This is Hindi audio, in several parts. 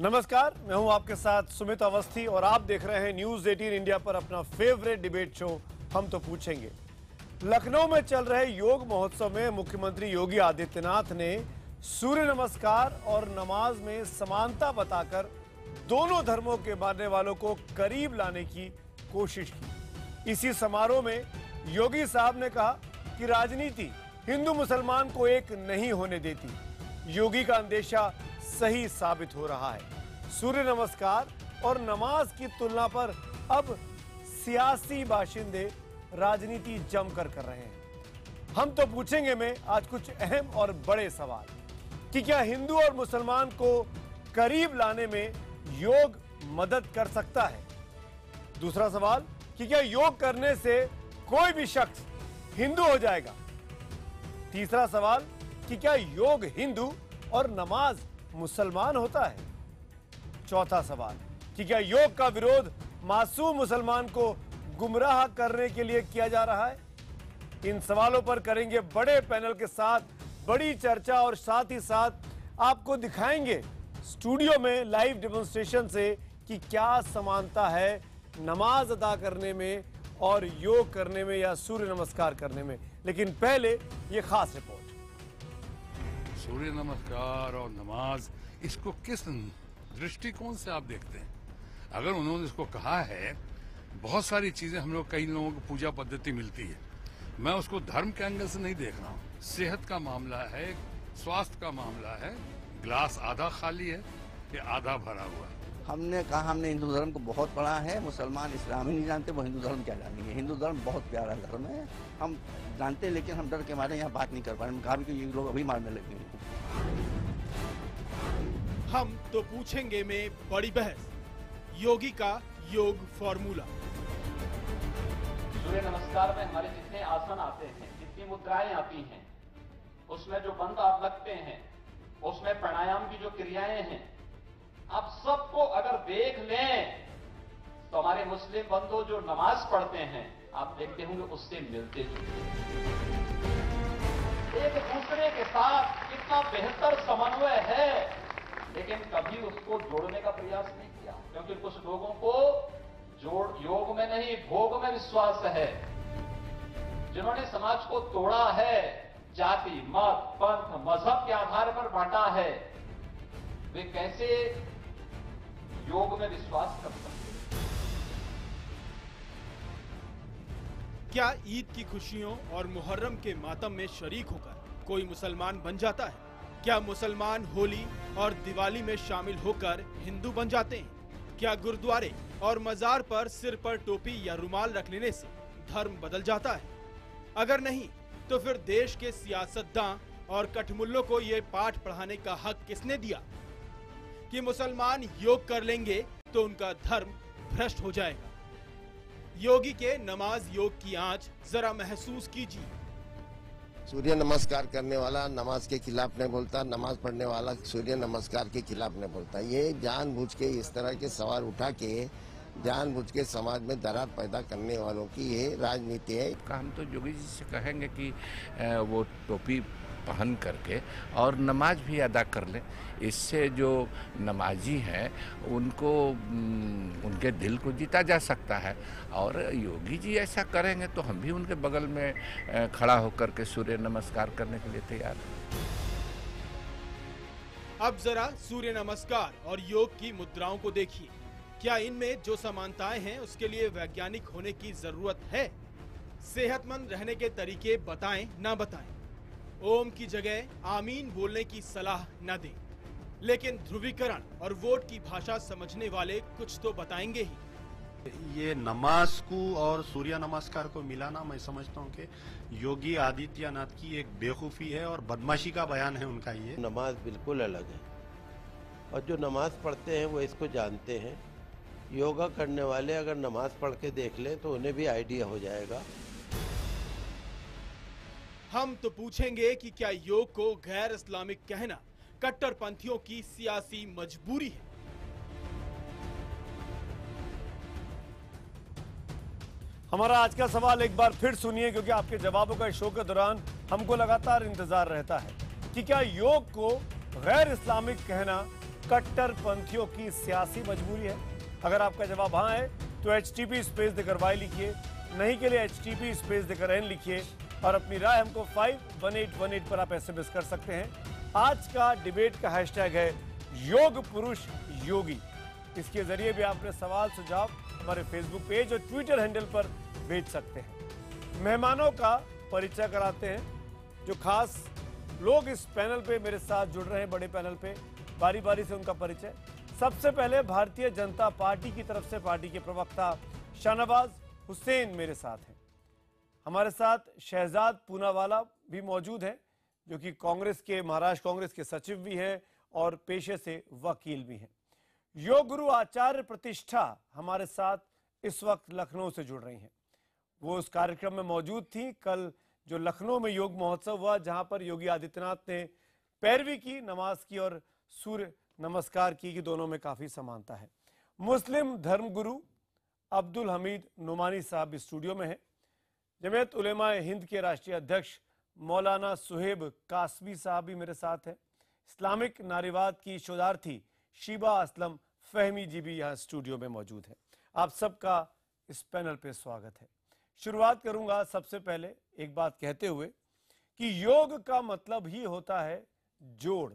नमस्कार, मैं हूं आपके साथ सुमित अवस्थी और आप देख रहे हैं न्यूज 18 इंडिया पर अपना फेवरेट डिबेट शो हम तो पूछेंगे। लखनऊ में चल रहे योग महोत्सव में मुख्यमंत्री योगी आदित्यनाथ ने सूर्य नमस्कार और नमाज में समानता बताकर दोनों धर्मों के मानने वालों को करीब लाने की कोशिश की। इसी समारोह में योगी साहब ने कहा कि राजनीति हिंदू मुसलमान को एक नहीं होने देती। योगी का अंदेशा सही साबित हो रहा है। सूर्य नमस्कार और नमाज की तुलना पर अब सियासी बाशिंदे राजनीति जमकर कर रहे हैं। हम तो पूछेंगे में आज कुछ अहम और बड़े सवाल कि क्या हिंदू और मुसलमान को करीब लाने में योग मदद कर सकता है। दूसरा सवाल कि क्या योग करने से कोई भी शख्स हिंदू हो जाएगा। तीसरा सवाल कि क्या योग हिंदू और नमाज मुसलमान होता है। चौथा सवाल कि क्या योग का विरोध मासूम मुसलमान को गुमराह करने के लिए किया जा रहा है। इन सवालों पर करेंगे बड़े पैनल के साथ बड़ी चर्चा और साथ ही साथ आपको दिखाएंगे स्टूडियो में लाइव डेमोन्स्ट्रेशन से कि क्या समानता है नमाज अदा करने में और योग करने में या सूर्य नमस्कार करने में। लेकिन पहले ये खास रिपोर्ट। सूर्य नमस्कार और नमाज, इसको किस दृष्टिकोण से आप देखते हैं? अगर उन्होंने इसको कहा है, बहुत सारी चीजें हम लोग कई लोगों को पूजा पद्धति मिलती है, मैं उसको धर्म के एंगल से नहीं देख रहा हूँ। सेहत का मामला है, स्वास्थ्य का मामला है, ग्लास आधा खाली है या आधा भरा हुआ है। हमने कहा हमने हिंदू धर्म को बहुत पढ़ा है, मुसलमान इस्लाम ही नहीं जानते, वो हिंदू धर्म क्या जानेंगे। हिंदू धर्म बहुत प्यारा धर्म है, हम जानते हैं, लेकिन हम डर के मारे यहाँ बात नहीं कर पा रहे। कहा कि ये लोग अभी मारने लगे हैं। हम तो पूछेंगे में बड़ी बहस, योगी का योग फॉर्मूला। सूर्य नमस्कार में हमारे जितने आसन आते हैं, जितनी मुद्राएं आती हैं, उसमें जो बंद आप लगते हैं, उसमें प्राणायाम की जो क्रियाएं हैं, आप सबको अगर देख लें तो हमारे मुस्लिम बंधु जो नमाज पढ़ते हैं आप देखते होंगे उससे मिलते जुलते, एक दूसरे के साथ कितना बेहतर समन्वय है, लेकिन कभी उसको जोड़ने का प्रयास नहीं किया, क्योंकि कुछ लोगों को योग में नहीं भोग में विश्वास है। जिन्होंने समाज को तोड़ा है, जाति मत पंथ मजहब के आधार पर बांटा है, वे कैसे योग में विश्वास कर सकते हैं। क्या ईद की खुशियों और मुहर्रम के मातम में शरीक होकर कोई मुसलमान बन जाता है? क्या मुसलमान होली और दिवाली में शामिल होकर हिंदू बन जाते हैं? क्या गुरुद्वारे और मजार पर सिर पर टोपी या रुमाल रख लेने से धर्म बदल जाता है? अगर नहीं तो फिर देश के सियासतदां और कठमुल्लों को ये पाठ पढ़ाने का हक किसने दिया कि मुसलमान योग कर लेंगे तो उनका धर्म भ्रष्ट हो जाएगा। योगी के नमाज योग की आंच जरा महसूस कीजिए। सूर्य नमस्कार करने वाला नमाज के खिलाफ नहीं बोलता, नमाज पढ़ने वाला सूर्य नमस्कार के खिलाफ नहीं बोलता। ये जानबूझ के इस तरह के सवाल उठा के जानबूझ के समाज में दरार पैदा करने वालों की ये राजनीति है। हम तो योगी जी से कहेंगे कि वो टोपी पहन करके और नमाज भी अदा कर लें। इससे जो नमाजी हैं उनको उनके दिल को जीता जा सकता है। और योगी जी ऐसा करेंगे तो हम भी उनके बगल में खड़ा होकर के सूर्य नमस्कार करने के लिए तैयार हैं। अब जरा सूर्य नमस्कार और योग की मुद्राओं को देखिए। क्या इनमें जो समानताएं हैं उसके लिए वैज्ञानिक होने की जरूरत है? सेहतमंद रहने के तरीके बताएं ना बताएं, ओम की जगह आमीन बोलने की सलाह न दें, लेकिन ध्रुवीकरण और वोट की भाषा समझने वाले कुछ तो बताएंगे ही। ये नमाज को और सूर्य नमस्कार को मिलाना मैं समझता हूँ कि योगी आदित्यनाथ की एक बेवकूफ़ी है और बदमाशी का बयान है उनका। ये नमाज बिल्कुल अलग है और जो नमाज पढ़ते हैं वो इसको जानते हैं। योगा करने वाले अगर नमाज पढ़ के देख लें तो उन्हें भी आइडिया हो जाएगा। हम तो पूछेंगे कि क्या योग को गैर इस्लामिक कहना कट्टरपंथियों की सियासी मजबूरी है? हमारा आज का सवाल एक बार फिर सुनिए, क्योंकि आपके जवाबों का इस शो के दौरान हमको लगातार इंतजार रहता है कि क्या योग को गैर इस्लामिक कहना कट्टरपंथियों की सियासी मजबूरी है? अगर आपका जवाब हाँ है तो HTP स्पेस देकर Y लिखिए, नहीं के लिए HTP स्पेस देकर N लिखिए और अपनी राय हमको 51818 पर आप SMS कर सकते हैं। आज का डिबेट का हैशटैग है योग पुरुष योगी। इसके जरिए भी आपने सवाल सुझाव हमारे फेसबुक पेज और ट्विटर हैंडल पर भेज सकते हैं। मेहमानों का परिचय कराते हैं, जो खास लोग इस पैनल पे मेरे साथ जुड़ रहे हैं, बड़े पैनल पे, बारी बारी से उनका परिचय। सबसे पहले भारतीय जनता पार्टी की तरफ से पार्टी के प्रवक्ता शाहनवाज हुसैन मेरे साथ हैं। हमारे साथ शहजाद पूनावाला भी मौजूद हैं, जो कि कांग्रेस के, महाराष्ट्र कांग्रेस के सचिव भी हैं और पेशे से वकील भी हैं। योग गुरु आचार्य प्रतिष्ठा हमारे साथ इस वक्त लखनऊ से जुड़ रही हैं। वो उस कार्यक्रम में मौजूद थी कल, जो लखनऊ में योग महोत्सव हुआ, जहां पर योगी आदित्यनाथ ने पैरवी की, नमाज की और सूर्य नमस्कार की, कि दोनों में काफी समानता है। मुस्लिम धर्मगुरु अब्दुल हमीद नुमानी साहब स्टूडियो में हैं। जमीयत उलेमा हिंद के राष्ट्रीय अध्यक्ष मौलाना सुहेब कासवी साहब भी मेरे साथ हैं। इस्लामिक नारीवाद की शोधार्थी शीबा असलम फहमी जी भी यहाँ स्टूडियो में मौजूद है। आप सबका इस पैनल पे स्वागत है। शुरुआत करूंगा सबसे पहले एक बात कहते हुए कि योग का मतलब ही होता है जोड़।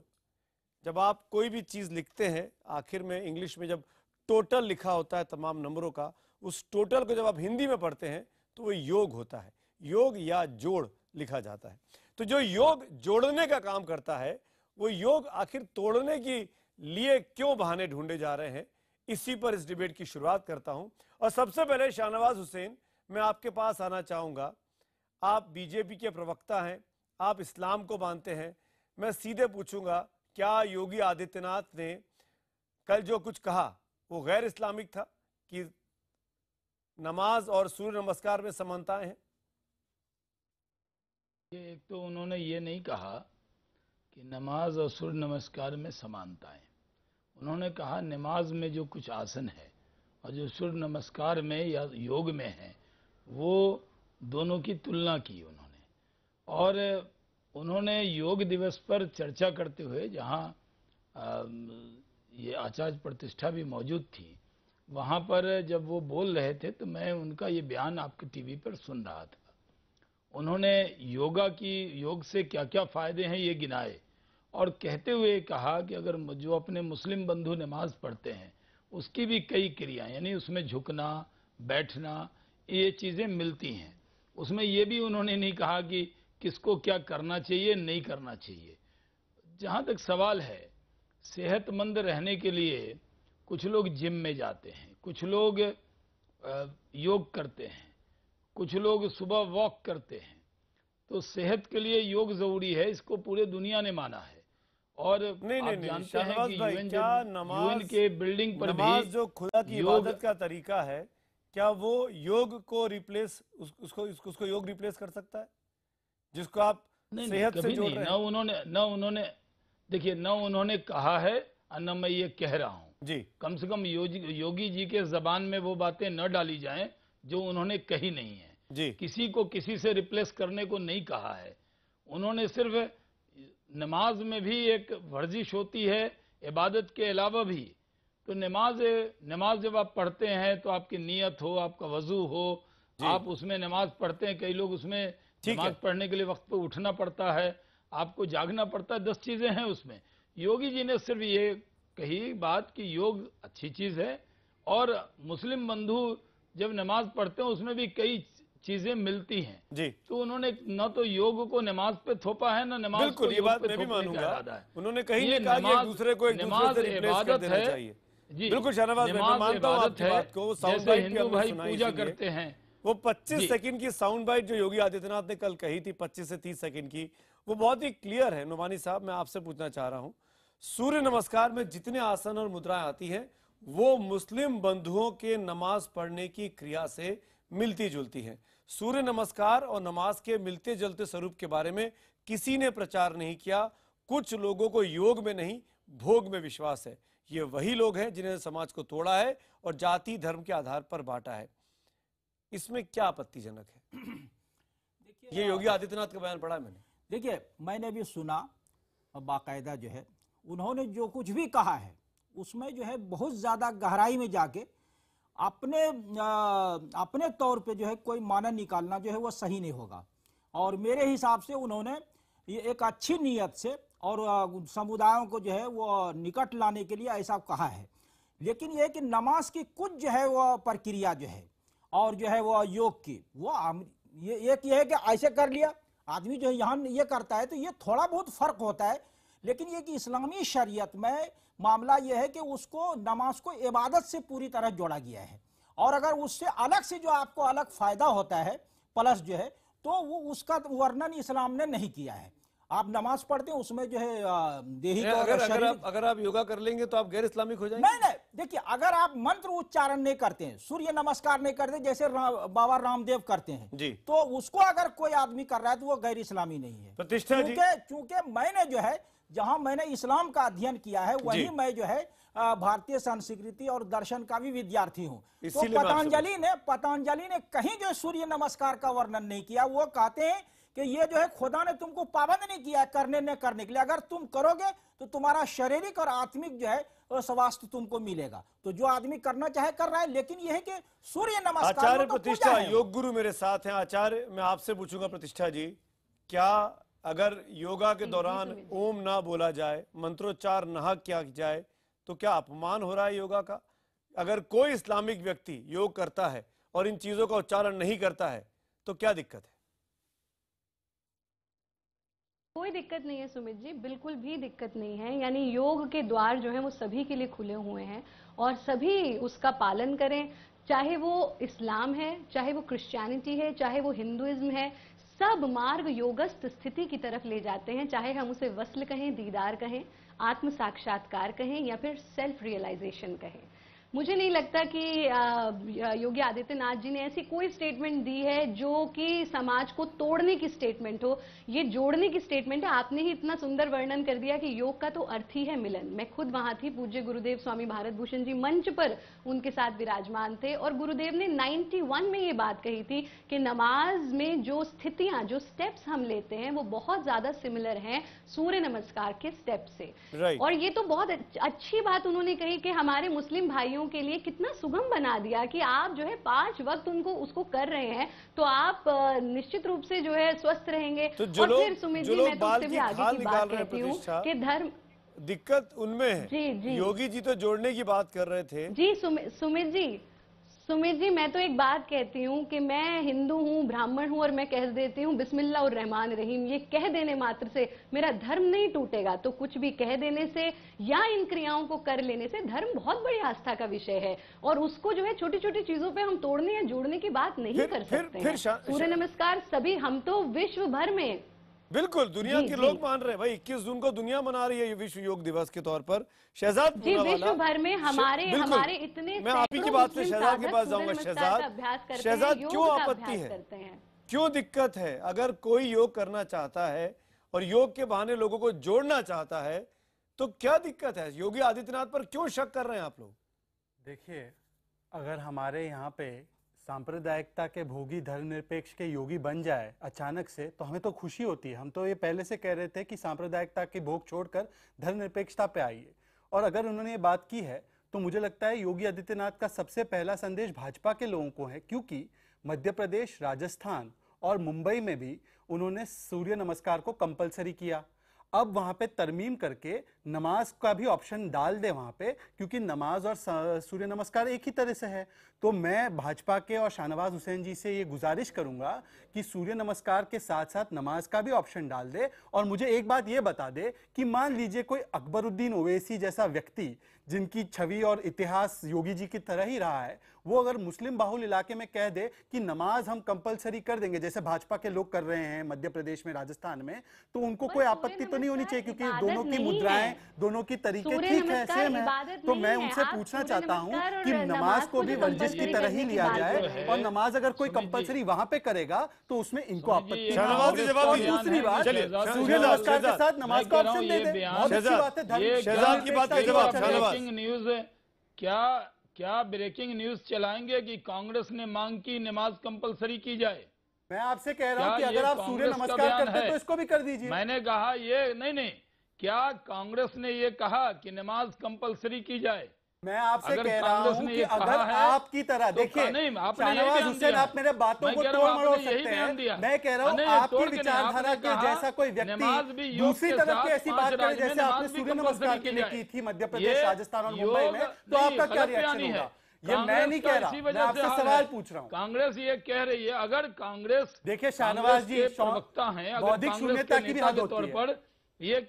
जब आप कोई भी चीज लिखते हैं, आखिर में इंग्लिश में जब टोटल लिखा होता है तमाम नंबरों का, उस टोटल को जब आप हिंदी में पढ़ते हैं तो वो योग होता है, योग या जोड़ लिखा जाता है। तो जो योग जोड़ने का काम करता है, वो योग आखिर तोड़ने के लिए क्यों बहाने ढूंढे जा रहे हैं, इसी पर इस डिबेट की शुरुआत करता हूं। और सबसे पहले शाहनवाज हुसैन, मैं आपके पास आना चाहूंगा। आप बीजेपी के प्रवक्ता हैं, आप इस्लाम को मानते हैं। मैं सीधे पूछूंगा, क्या योगी आदित्यनाथ ने कल जो कुछ कहा वो गैर इस्लामिक था, कि नमाज और सूर्य नमस्कार में समानताएं हैं? एक तो उन्होंने ये नहीं कहा कि नमाज और सूर्य नमस्कार में समानताएं। उन्होंने कहा नमाज में जो कुछ आसन है और जो सूर्य नमस्कार में या योग में है, वो दोनों की तुलना की उन्होंने। और उन्होंने योग दिवस पर चर्चा करते हुए, जहाँ ये आचार्य प्रतिष्ठा भी मौजूद थी, वहाँ पर जब वो बोल रहे थे तो मैं उनका ये बयान आपके टीवी पर सुन रहा था। उन्होंने योग से क्या क्या फायदे हैं ये गिनाए और कहते हुए कहा कि अगर जो अपने मुस्लिम बंधु नमाज पढ़ते हैं उसकी भी कई क्रियाएं, यानी उसमें झुकना, बैठना, ये चीज़ें मिलती हैं। उसमें ये भी उन्होंने नहीं कहा कि किसको क्या करना चाहिए, नहीं करना चाहिए। जहाँ तक सवाल है, सेहतमंद रहने के लिए कुछ लोग जिम में जाते हैं, कुछ लोग योग करते हैं, कुछ लोग सुबह वॉक करते हैं। तो सेहत के लिए योग जरूरी है, इसको पूरे दुनिया ने माना है। और आप जानते हैं कि यूएन के बिल्डिंग पर भी जो खुदा की इबादत का तरीका है, क्या वो योग को रिप्लेस, उसको योग रिप्लेस कर सकता है, जिसको आप सेहत से जोड़ रहे हैं? देखिए, न उन्होंने कहा है और न मैं ये कह रहा हूँ जी। कम से कम योगी जी के जबान में वो बातें न डाली जाएं जो उन्होंने कही नहीं है जी। किसी को किसी से रिप्लेस करने को नहीं कहा है। उन्होंने सिर्फ नमाज में भी एक वर्जिश होती है इबादत के अलावा भी। तो नमाज जब आप पढ़ते हैं तो आपकी नीयत हो, आपका वजू हो, आप उसमें नमाज पढ़ते हैं। कई लोग उसमें नमाज पढ़ने के लिए वक्त पे उठना पड़ता है, आपको जागना पड़ता है, 10 चीजें हैं उसमें। योगी जी ने सिर्फ ये कही बात कि योग अच्छी चीज है और मुस्लिम बंधु जब नमाज पढ़ते हैं उसमें भी कई चीजें मिलती हैं जी। तो उन्होंने न तो योग को नमाज पे थोपा है, न नमाज बिल्कुल, को ये योग बात पे मैं भी थोपने का मानूंगा। इरादा है। उन्होंने कहीं ये नहीं कहा कि एक दूसरे को नमाज इबादत है जी। बिल्कुल शाहनवाज, मैं मानता हूं आपकी बात को। साउंड बाइट हिंदू भाई पूजा करते हैं, वो 25 सेकंड की साउंड बाइट जो योगी आदित्यनाथ ने कल कही थी, 25 से 30 सेकंड की, वो बहुत ही क्लियर है। नुमानी साहब, मैं आपसे पूछना चाह रहा हूं, सूर्य नमस्कार में जितने आसन और मुद्राएं आती हैं वो मुस्लिम बंधुओं के नमाज पढ़ने की क्रिया से मिलती जुलती हैं। सूर्य नमस्कार और नमाज के मिलते जुलते स्वरूप के बारे में किसी ने प्रचार नहीं किया। कुछ लोगों को योग में नहीं, भोग में विश्वास है। ये वही लोग हैं जिन्हें समाज को तोड़ा है और जाति धर्म के आधार पर बांटा है। इसमें क्या आपत्तिजनक है? ये योगी आदित्यनाथ का बयान पढ़ा है मैंने। देखिए, मैंने भी सुना और बाकायदा जो है उन्होंने जो कुछ भी कहा है उसमें जो है बहुत ज्यादा गहराई में जाके अपने तौर पे जो है कोई माना निकालना जो है वो सही नहीं होगा। और मेरे हिसाब से उन्होंने ये एक अच्छी नीयत से और समुदायों को जो है वो निकट लाने के लिए ऐसा कहा है। लेकिन ये कि नमाज की कुछ जो है वो प्रक्रिया जो है और जो है वो योग की वो ये है कि ऐसे कर लिया आदमी जो है यहाँ ये करता है तो ये थोड़ा बहुत फर्क होता है। लेकिन ये कि इस्लामी शरीयत में मामला ये है कि उसको नमाज को इबादत से पूरी तरह जोड़ा गया है और अगर उससे अलग से जो आपको अलग फायदा होता है प्लस जो है तो वो उसका वर्णन इस्लाम ने नहीं किया है। आप नमाज पढ़ते हैं उसमें जो है देही अगर आप योगा कर लेंगे तो आप गैर इस्लामिक हो जाएंगे। नहीं, देखिए अगर आप मंत्र उच्चारण नहीं करते हैं, सूर्य नमस्कार नहीं करते जैसे बाबा रामदेव करते हैं जी, तो उसको अगर कोई आदमी कर रहा है तो वो गैर इस्लामी नहीं है। प्रतिष्ठा जी, चूंकि मैंने जो है जहां मैंने इस्लाम का अध्ययन किया है वहीं मैं जो है भारतीय संस्कृति और दर्शन का भी विद्यार्थी हूँ। तो पतंजलि ने कहीं जो सूर्य नमस्कार का वर्णन नहीं किया। वो कहते हैं कि ये जो है खुदा ने तुमको पाबंद नहीं किया है करने न करने के लिए, अगर तुम करोगे तो तुम्हारा शारीरिक और आत्मिक जो है स्वास्थ्य तुमको मिलेगा। तो जो आदमी करना चाहे कर रहा है, लेकिन यह है कि सूर्य नमस्कार आचार्य प्रतिष्ठा योग गुरु मेरे साथ हैं। आचार्य मैं आपसे पूछूंगा प्रतिष्ठा जी, क्या अगर योगा के दौरान ओम ना बोला जाए, मंत्रोच्चार ना किया जाए तो क्या अपमान हो रहा है योगा का? अगर कोई इस्लामिक व्यक्ति योग करता है और इन चीजों का उच्चारण नहीं करता है तो क्या दिक्कत है? कोई दिक्कत नहीं है सुमित जी, बिल्कुल भी दिक्कत नहीं है। यानी योग के द्वार जो है वो सभी के लिए खुले हुए हैं और सभी उसका पालन करें, चाहे वो इस्लाम है, चाहे वो क्रिश्चियनिटी है, चाहे वो हिंदुइज्म है। सब मार्ग योगस्थ स्थिति की तरफ ले जाते हैं, चाहे हम उसे वस्ल कहें, दीदार कहें, आत्म साक्षात्कार कहें या फिर सेल्फ रियलाइजेशन कहें। मुझे नहीं लगता कि योगी आदित्यनाथ जी ने ऐसी कोई स्टेटमेंट दी है जो कि समाज को तोड़ने की स्टेटमेंट हो। ये जोड़ने की स्टेटमेंट है। आपने ही इतना सुंदर वर्णन कर दिया कि योग का तो अर्थ ही है मिलन। मैं खुद वहां थी, पूज्य गुरुदेव स्वामी भारत भूषण जी मंच पर उनके साथ विराजमान थे और गुरुदेव ने 91 में ये बात कही थी कि नमाज में जो स्थितियां, जो स्टेप्स हम लेते हैं वो बहुत ज्यादा सिमिलर हैं सूर्य नमस्कार के स्टेप से। और ये तो बहुत अच्छी बात उन्होंने कही कि हमारे मुस्लिम भाइयों के लिए कितना सुगम बना दिया कि आप जो है 5 वक्त उनको उसको कर रहे हैं तो आप निश्चित रूप से जो है स्वस्थ रहेंगे। तो और फिर सुमित जी मैं तो उससे भी आगे की बात कहती हूँ कि धर्म दिक्कत उनमें है। जी योगी जी तो जोड़ने की बात कर रहे थे। जी सुमित जी मैं तो एक बात कहती हूँ कि मैं हिंदू हूँ, ब्राह्मण हूँ और मैं कह देती हूँ बिस्मिल्लाह और रहमान रहीम, ये कह देने मात्र से मेरा धर्म नहीं टूटेगा। तो कुछ भी कह देने से या इन क्रियाओं को कर लेने से धर्म बहुत बड़ी आस्था का विषय है और उसको जो है छोटी छोटी चीजों पे हम तोड़ने या जोड़ने की बात नहीं कर सकते हैं। सूर्य नमस्कार सभी, हम तो विश्व भर में बिल्कुल दुनिया के लोग मान रहे हैं भाई। 21 जून को दुनिया मना रही है विश्व योग दिवस के तौर पर। शहजाद जी विश्व भर में हमारे इतने, मैं आप ही की बात से शहजाद के पास जाऊंगा। शहजाद क्यों आपत्ति है, क्यों दिक्कत है? अगर कोई योग करना चाहता है और योग के बहाने लोगों को जोड़ना चाहता है तो क्या दिक्कत है? योगी आदित्यनाथ पर क्यों शक कर रहे हैं आप लोग? देखिए, अगर हमारे यहाँ पे सांप्रदायिकता के भोगी धर्मनिरपेक्ष के योगी बन जाए अचानक से तो हमें तो खुशी होती है। हम तो ये पहले से कह रहे थे कि सांप्रदायिकता के भोग छोड़कर धर्मनिरपेक्षता पे आइए। और अगर उन्होंने ये बात की है तो मुझे लगता है योगी आदित्यनाथ का सबसे पहला संदेश भाजपा के लोगों को है, क्योंकि मध्य प्रदेश, राजस्थान और मुंबई में भी उन्होंने सूर्य नमस्कार को कंपलसरी किया। अब वहां पे तरमीम करके नमाज का भी ऑप्शन डाल दे वहां पे, क्योंकि नमाज और सूर्य नमस्कार एक ही तरह से है। तो मैं भाजपा के और शाहनवाज हुसैन जी से ये गुजारिश करूंगा कि सूर्य नमस्कार के साथ साथ नमाज का भी ऑप्शन डाल दे। और मुझे एक बात ये बता दे कि मान लीजिए कोई अकबरुद्दीन ओवैसी जैसा व्यक्ति जिनकी छवि और इतिहास योगी जी की तरह ही रहा है, वो अगर मुस्लिम बाहुल इलाके में कह दे कि नमाज हम कंपलसरी कर देंगे जैसे भाजपा के लोग कर रहे हैं मध्य प्रदेश में, राजस्थान में, तो उनको कोई आपत्ति तो नहीं होनी चाहिए, क्योंकि दोनों की मुद्राएं, दोनों की तरीके ठीक है, सेम है। तो मैं उनसे पूछना चाहता हूँ कि नमाज को भी वर्जिश की तरह ही लिया जाए और नमाज अगर कोई कंपलसरी वहां पे करेगा तो उसमें इनको आपत्ति। दूसरी बात, सूर्य नमस्कार के साथ नमाज का ऑप्शन दे दे, बहुत अच्छी बात है। शहजाद की बात का जवाब ब्रेकिंग न्यूज है क्या ब्रेकिंग न्यूज चलाएंगे कि कांग्रेस ने मांग की नमाज कंपलसरी की जाए? मैं आपसे कह रहा हूं कि अगर आप सूर्य नमस्कार करते हैं तो इसको भी कर दीजिए। मैंने कहा ये नहीं, क्या कांग्रेस ने ये कहा कि नमाज कंपलसरी की जाए? मैं आपसे अगर कह रहा कांग्रेस हूं ने कि ये अगर कहा है, आपकी तरह तो देखिए नहीं, आपने यही शाहनवाज बयान हुसैन दिया। आप मेरे बातों मैं को कह रहा तोड़ हूं, मरोड़ आपने यही सकते बयान दिया। हैं। मैं कह रहा हूँ नहीं, आपकी तोड़ के नहीं, विचारधारा आपने के कहा, जैसा कोई नमाज भी व्यक्ति योग दूसरी के तरफ साथ की ऐसी 5 बात करे राज्य में जैसे आपने नमाज भी सूर्य नमस्कार कंपलसरी के की लिए जाए। की थी मध्य ये प्रदेश, राजस्थान और मुंबई योग में, तो आपका क्या गलत रिएक्शन बयानी है। होगा? ये मैं नहीं कह रहा, मैं आपसे सवाल पूछ रहा हूँ। कांग्रेस ये कह रही है, अगर कांग्रेस देखिए शाहनवाज जी प्रवक्ता हैं, अगर बौद्धिक कांग्रेस शून्यता के की भी नेता हद के होती तौर है। पर ये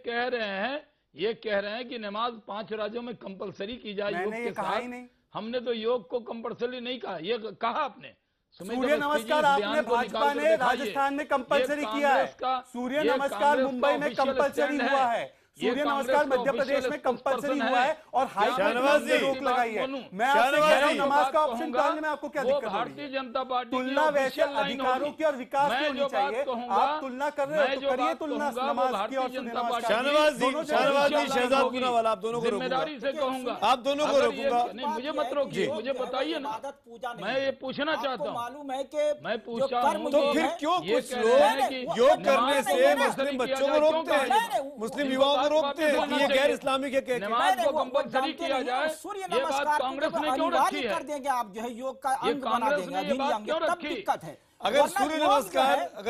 कह रहे हैं कि नमाज 5 राज्यों में कंपलसरी की जाए योग मैंने के ये कहा साथ। ही नहीं। हमने तो योग को कंपलसरी नहीं कहा, ये कहा आपने। सूर्य नमस्कार आपने भाजपा ने राजस्थान में कंपलसरी किया है, सूर्य नमस्कार मुंबई में कंपलसरी हुआ है, सूर्य नमस्कार मध्य प्रदेश में कंपलसरी हुआ है और हाईकोर्ट ने रोक लगाई है। मैं आपसे कह रहा हूं नमाज का ऑप्शन डालने में आपको क्या दिक्कत हो रही है? भारतीय जनता पार्टी तुलना वैसे अधिकारों की और विकास की होनी चाहिए। आप तुलना कर रहे हो तो करिए तुलना नमाज की और सूर्य नमस्कार की। शाहनवाज जी, शहजाद पूनावाला, आप दोनों को जिम्मेदारी से कहूंगा, आप दोनों को रोकूंगा। नहीं, मुझे मत रोकिए, मुझे बताइए ना, मैं ये पूछना चाहता हूँ। मालूम है कि मैं पूछा हूँ, तो फिर क्यों कुछ लोग योग करने से मुस्लिम बच्चों को रोकते हैं, मुस्लिम युवाओं को रोकते हैं कि ये गैर इस्लामिक है? नमाज को कंपलसरी किया जाए, सूर्य ये बात नमस्कार कांग्रेस ने क्यों रखी है? कर देंगे आप जो है योग का ये अंग बना कांग्रेस देंगे, ने ये बात क्यों तब रखी? दिक्कत है। अगर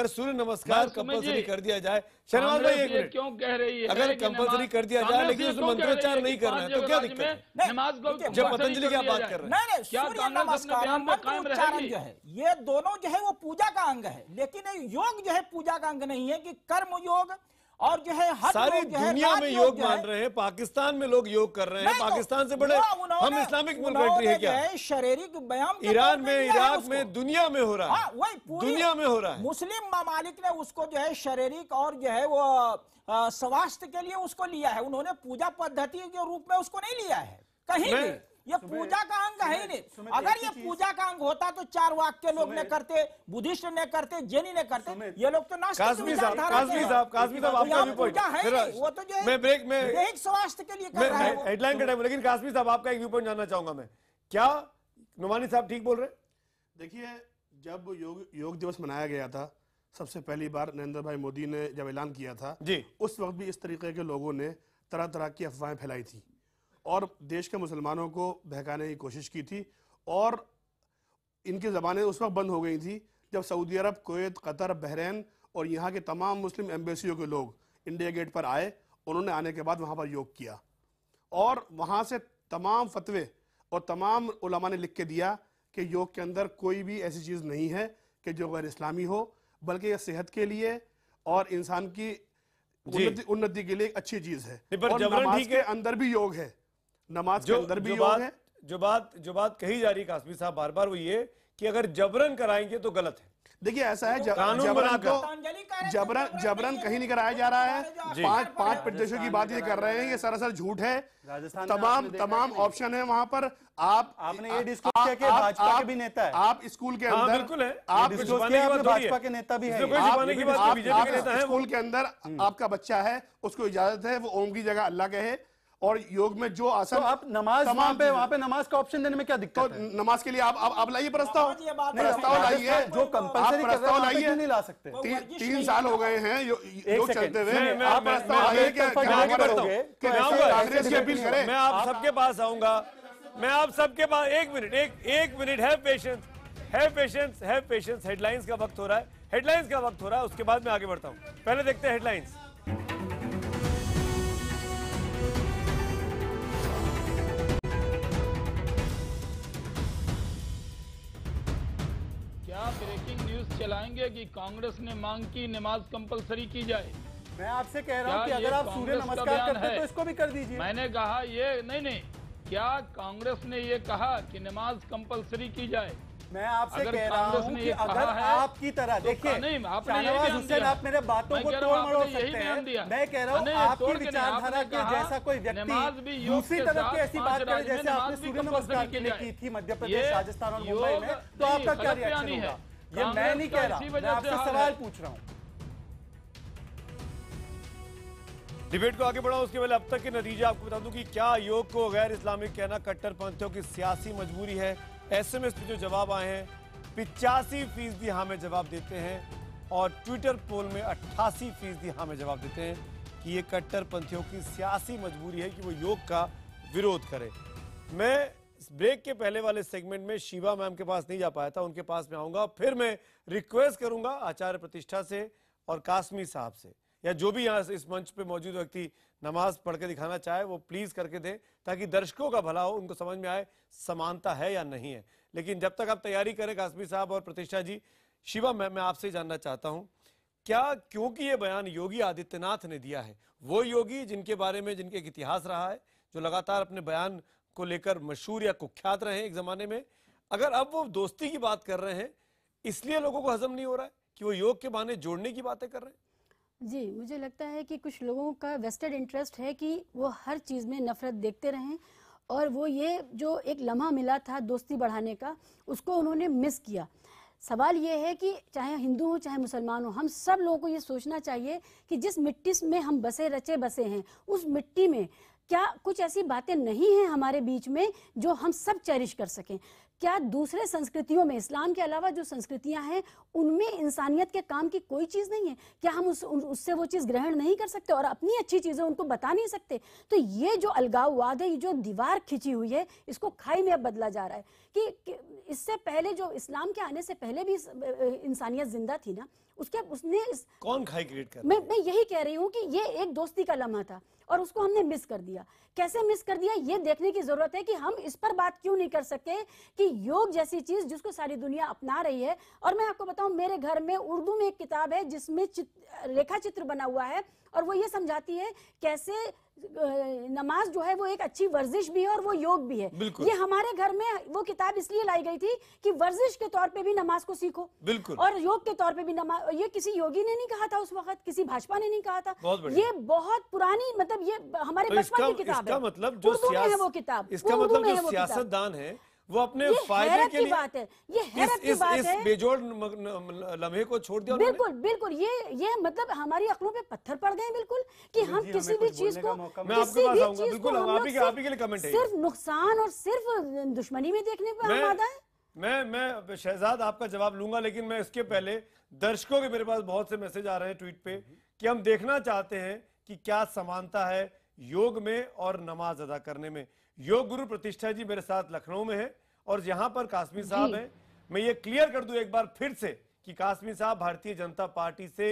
सूर्य नमस्कार कंपलसरी कर दिया जाए, शहनवाज भाई एक मिनट, क्यों कह रही है? अगर कंपलसरी कर दिया जाए लेकिन उसमें मंत्रोच्चार नहीं करना है तो क्या दिक्कत है? नमाज को जब पतंजलि की आप बात कर रहे हैं, नहीं, सूर्य नमस्कार मंत्रोच्चारण जो है ये दोनों जो है वो पूजा का अंग है, लेकिन योग जो है पूजा का अंग नहीं है कि कर्म योग और जो है सारी दुनिया में योग मान रहे हैं, पाकिस्तान में लोग योग कर रहे हैं, पाकिस्तान से बड़े हम इस्लामिक मुल्क कंट्री है क्या? शारीरिक व्यायाम ईरान में, इराक में, दुनिया में हो रहा है, दुनिया में हो रहा है। मुस्लिम ममालिक ने उसको जो है शारीरिक और जो है वो स्वास्थ्य के लिए उसको लिया है, उन्होंने पूजा पद्धति के रूप में उसको नहीं लिया है कहीं भी। ये पूजा का अंग है ही नहीं। अगर ये पूजा का अंग होता तो चार वाक्य लोग ने करते, बुद्धिस्ट ने करते, जैनी ने करते, ये लोग तो नास्तिक विचारधारा के हैं। कासमी साहब आपका भी पॉइंट वो तो जो मैं ब्रेक में दैहिक स्वास्थ्य के लिए कर रहा है हेडलाइन का टाइम, लेकिन कासमी साहब आपका एक व्यू पॉइंट जानना चाहूंगा मैं, क्या नुमानी साहब ठीक बोल रहे? देखिए, जब योग दिवस मनाया गया था सबसे पहली बार नरेंद्र भाई मोदी ने जब ऐलान किया था जी, उस वक्त भी इस तरीके के लोगों ने तरह तरह की अफवाहें फैलाई थी और देश के मुसलमानों को बहकाने की कोशिश की थी और इनकी ज़बानें उस वक्त बंद हो गई थी जब सऊदी अरब, कुवैत, कतर, बहरीन और यहाँ के तमाम मुस्लिम एम्बेसियों के लोग इंडिया गेट पर आए। उन्होंने आने के बाद वहाँ पर योग किया और वहाँ से तमाम फतवे और तमाम उलमा ने लिख के दिया कि योग के अंदर कोई भी ऐसी चीज़ नहीं है कि जो गैर इस्लामी हो, बल्कि यह सेहत के लिए और इंसान की उन्नति के लिए एक अच्छी चीज़ है। और नमाज के अंदर भी योग है, नमाज के अंदर भी योग है। जो बात कही जा रही है कासमी साहब बार बार वो ये कि अगर जबरन कराएंगे तो गलत है। देखिए ऐसा है, जबरन कहीं नहीं कराया जा रहा है। पांच प्रदेशों की बात ये कर रहे हैं, ये सरासर झूठ है। तमाम ऑप्शन है वहां पर। आपने ये डिस्कस किया कि भाजपा के भी नेता है, आप स्कूल के अंदर बिल्कुल है, आप भाजपा के नेता भी है, स्कूल के अंदर आपका बच्चा है, उसको इजाजत है वो ओम की जगह अल्लाह कहे और योग में जो आसन, तो आप नमाज वहां पे नमाज का ऑप्शन देने में क्या दिक्कत है? नमाज के लिए आप लाइए प्रस्ताव लाइए, जो कंपलसरी प्रस्ताव लाइए, नहीं ला सकते। 3 साल हो गए हैं योग चलते हुए, आप प्रस्ताव लाइए। कांग्रेस की अपील करें। मैं आप सबके पास आऊंगा, मैं आप सबके पास एक मिनट हैव पेशेंस। हेडलाइंस का वक्त हो रहा है, उसके बाद मैं आगे बढ़ता हूं। पहले देखते हैं हेडलाइंस। ब्रेकिंग न्यूज चलाएंगे कि कांग्रेस ने मांग की नमाज कंपलसरी की जाए। मैं आपसे कह रहा हूं कि अगर आप सूर्य नमस्कार करते तो इसको भी कर दीजिए। मैंने कहा ये नहीं, क्या कांग्रेस ने ये कहा कि नमाज कंपलसरी की जाए? मैं आपसे कह रहा हूं कि अगर आपकी तरह देखिए शाहनवाज हुसैन, आप मेरे बातों को तोड़ मरोड़ सकते हैं। मैं कह रहा हूं आपकी विचारधारा के जैसा कोई व्यक्ति दूसरी तरफ की ऐसी बात करे जैसे आपने सूर्य नमस्कार के लिए की थी मध्य प्रदेश, राजस्थान और मुंबई में, तो आपका क्या रिएक्शन होगा? ये मैं नहीं कह रहा, मैं आपसे सवाल पूछ रहा हूं। डिबेट को आगे बढ़ाऊं उसके पहले अब तक के नतीजे आपको बता दूं कि क्या योग को गैर इस्लामिक कहना कट्टरपंथियों की सियासी मजबूरी है। एसएमएस पे जो जवाब आए हैं 85% हाँ में जवाब देते हैं और ट्विटर पोल में 88% हाँ में जवाब देते हैं कि ये कट्टरपंथियों की सियासी मजबूरी है कि वो योग का विरोध करें। मैं ब्रेक के पहले वाले सेगमेंट में शिवा मैम के पास नहीं जा पाया था, उनके पास में आऊंगा। फिर मैं रिक्वेस्ट करूंगा आचार्य प्रतिष्ठा से और कासमी साहब से, या जो भी यहाँ इस मंच पे मौजूद व्यक्ति नमाज पढ़ के दिखाना चाहे वो प्लीज करके दें, ताकि दर्शकों का भला हो, उनको समझ में आए समानता है या नहीं है। लेकिन जब तक आप तैयारी करें कासमी साहब और प्रतिष्ठा जी, शिवा मैम मैं आपसे जानना चाहता हूं, क्या क्योंकि ये बयान योगी आदित्यनाथ ने दिया है, वो योगी जिनके बारे में जिनके एक इतिहास रहा है, जो लगातार अपने बयान को लेकर मशहूर या कुख्यात रहे एक जमाने में, अगर अब वो दोस्ती की बात कर रहे हैं, इसलिए लोगों को हजम नहीं हो रहा है कि वो योग के बहाने जोड़ने की बातें कर रहे हैं? जी, मुझे लगता है कि कुछ लोगों का वेस्टेड इंटरेस्ट है कि वो हर चीज़ में नफरत देखते रहें, और वो ये जो एक लम्हा मिला था दोस्ती बढ़ाने का, उसको उन्होंने मिस किया। सवाल ये है कि चाहे हिंदू हो चाहे मुसलमान हो, हम सब लोगों को ये सोचना चाहिए कि जिस मिट्टी में हम बसे रचे बसे हैं, उस मिट्टी में क्या कुछ ऐसी बातें नहीं हैं हमारे बीच में जो हम सब चेरिश कर सकें? क्या दूसरे संस्कृतियों में, इस्लाम के अलावा जो संस्कृतियां हैं, उनमें इंसानियत के काम की कोई चीज़ नहीं है? क्या हम उससे वो चीज़ ग्रहण नहीं कर सकते और अपनी अच्छी चीज़ें उनको बता नहीं सकते? तो ये जो अलगाववाद है, ये जो दीवार खिंची हुई है, इसको खाई में अब बदला जा रहा है कि इससे पहले जो इस्लाम के आने से पहले भी इंसानियत जिंदा थी ना, उसने कौन खाई क्रिएट कर? मैं यही कह रही हूँ कि ये एक दोस्ती का लम्हा था और उसको हमने मिस कर दिया। कैसे मिस कर दिया, ये देखने की जरूरत है कि हम इस पर बात क्यों नहीं कर सकते कि योग जैसी चीज जिसको सारी दुनिया अपना रही है। और मैं आपको बताऊं, मेरे घर में उर्दू में एक किताब है जिसमें रेखा चित्र बना हुआ है, और वो ये समझाती है कैसे नमाज जो है वो एक अच्छी वर्जिश भी है और वो योग भी है। ये हमारे घर में वो किताब इसलिए लाई गई थी कि वर्जिश के तौर पे भी नमाज को सीखो, बिल्कुल, और योग के तौर पे भी नमाज। ये किसी योगी ने नहीं कहा था उस वक्त, किसी भाजपा ने नहीं कहा था, ये बहुत पुरानी, मतलब ये हमारे बचपन की किताब है। मतलब जो वो किताब, इसका मतलब जो सियासतदान है वो अपने फायदे के लिए बात है, ये हैरत की बात है, इस बेजोड़ लम्हे को छोड़ दिया। बिल्कुल बिल्कुल, ये मतलब हमारी अक्लों पे पत्थर पड़ गए बिल्कुल कि हम किसी भी चीज को, मैं आपके पास आऊंगा, बिल्कुल आप ही के लिए कमेंट है, सिर्फ नुकसान और सिर्फ दुश्मनी में देखने पर आमादा है। मैं शहजाद आपका जवाब लूंगा, लेकिन मैं इसके पहले दर्शकों के मेरे पास बहुत से मैसेज आ रहे हैं ट्वीट पे कि हम देखना चाहते हैं कि क्या समानता है योग में और नमाज अदा करने में। योग गुरु प्रतिष्ठा जी मेरे साथ लखनऊ में है और यहाँ पर कासमी साहब हैं। मैं ये क्लियर कर दूं एक बार फिर से कि कासमी साहब भारतीय जनता पार्टी से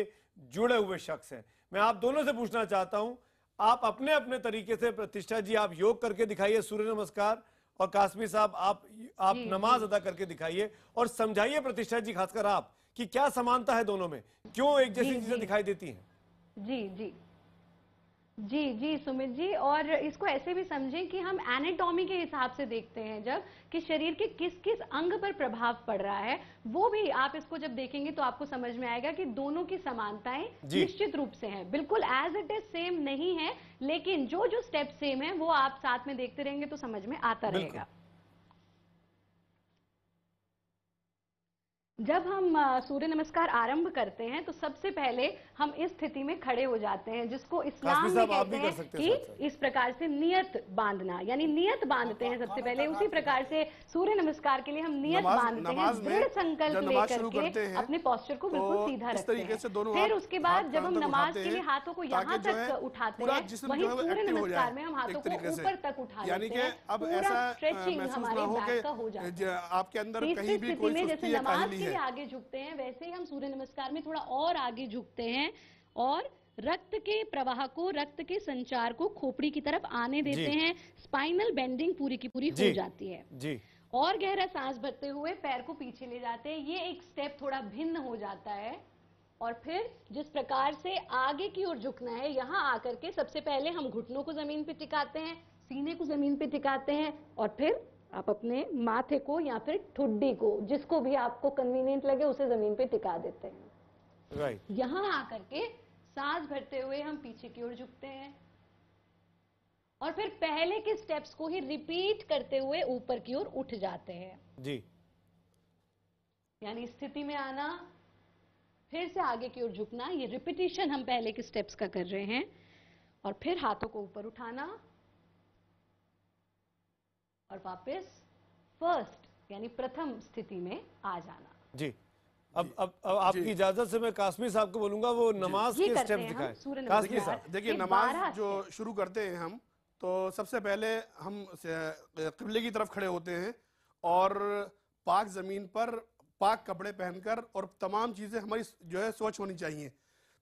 जुड़े हुए शख्स हैं। मैं आप दोनों से पूछना चाहता हूं, आप अपने अपने तरीके से, प्रतिष्ठा जी आप योग करके दिखाइए सूर्य नमस्कार, और कासमी साहब आप नमाज अदा करके दिखाइए और समझाइए प्रतिष्ठा जी खासकर आप कि क्या समानता है दोनों में, क्यों एक जैसी चीजें दिखाई देती हैं। जी जी जी जी सुमित जी, और इसको ऐसे भी समझें कि हम एनाटॉमी के हिसाब से देखते हैं जब कि शरीर के किस किस अंग पर प्रभाव पड़ रहा है, वो भी आप इसको जब देखेंगे तो आपको समझ में आएगा कि दोनों की समानताएं निश्चित रूप से हैं। बिल्कुल एज इट इज सेम नहीं है, लेकिन जो जो स्टेप सेम है वो आप साथ में देखते रहेंगे तो समझ में आता रहेगा। जब हम सूर्य नमस्कार आरंभ करते हैं तो सबसे पहले हम इस स्थिति में खड़े हो जाते हैं, जिसको इस्लाम में कहते हैं कि इस प्रकार से नियत बांधना, यानी नियत बांधते हैं सबसे पहले। उसी प्रकार से सूर्य नमस्कार के लिए हम नियत बांधते हैं, दृढ़ संकल्प लेकर के अपने पोस्चर को बिल्कुल सीधा रखते हैं। फिर उसके बाद जब हम नमाज के लिए हाथों को यहाँ तक उठाते हैं, वहीं सूर्य नमस्कार में हम हाथों को ऊपर तक उठा लेते हैं, पूरा स्ट्रेचिंग हमारे बैक का हो जाता है। आपके अंदर कहीं भी कोई जैसे नमाज आगे झुकते हैं वैसे ही हम सूर्य नमस्कार में थोड़ा और आगे झुकते हैं और रक्त के प्रवाह को, रक्त के संचार को खोपड़ी की तरफ आने देते हैं। स्पाइनल बेंडिंग पूरी की पूरी हो जाती है जी। और गहरा सांस भरते हुए पैर को पीछे ले जाते हैं। ये एक स्टेप थोड़ा भिन्न हो जाता है। और फिर जिस प्रकार से आगे की ओर झुकना है, यहाँ आकर के सबसे पहले हम घुटनों को जमीन पे टिकाते हैं, सीने को जमीन पे टिकाते हैं, और फिर आप अपने माथे को या फिर ठुड्डी को, जिसको भी आपको कन्वीनियंट लगे, उसे जमीन पे टिका देते हैं। राइट। यहाँ आकर के सांस भरते हुए हम पीछे की ओर झुकते हैं और फिर पहले के स्टेप्स को ही रिपीट करते हुए ऊपर की ओर उठ जाते हैं जी। यानी स्थिति में आना, फिर से आगे की ओर झुकना, ये रिपीटिशन हम पहले के स्टेप्स का कर रहे हैं। और फिर हाथों को ऊपर उठाना और वापस फर्स्ट यानी प्रथम स्थिति में आ जाना जी। अब आपकी इजाजत से मैं कासमी साहब को बोलूंगा वो नमाज के स्टेप दिखाएं। कासमी साहब देखिए, नमाज जो शुरू करते हैं हम, तो सबसे पहले हम क़िबले की तरफ खड़े होते हैं और पाक ज़मीन पर पाक कपड़े पहनकर, और तमाम चीज़ें हमारी जो है स्वच्छ होनी चाहिए।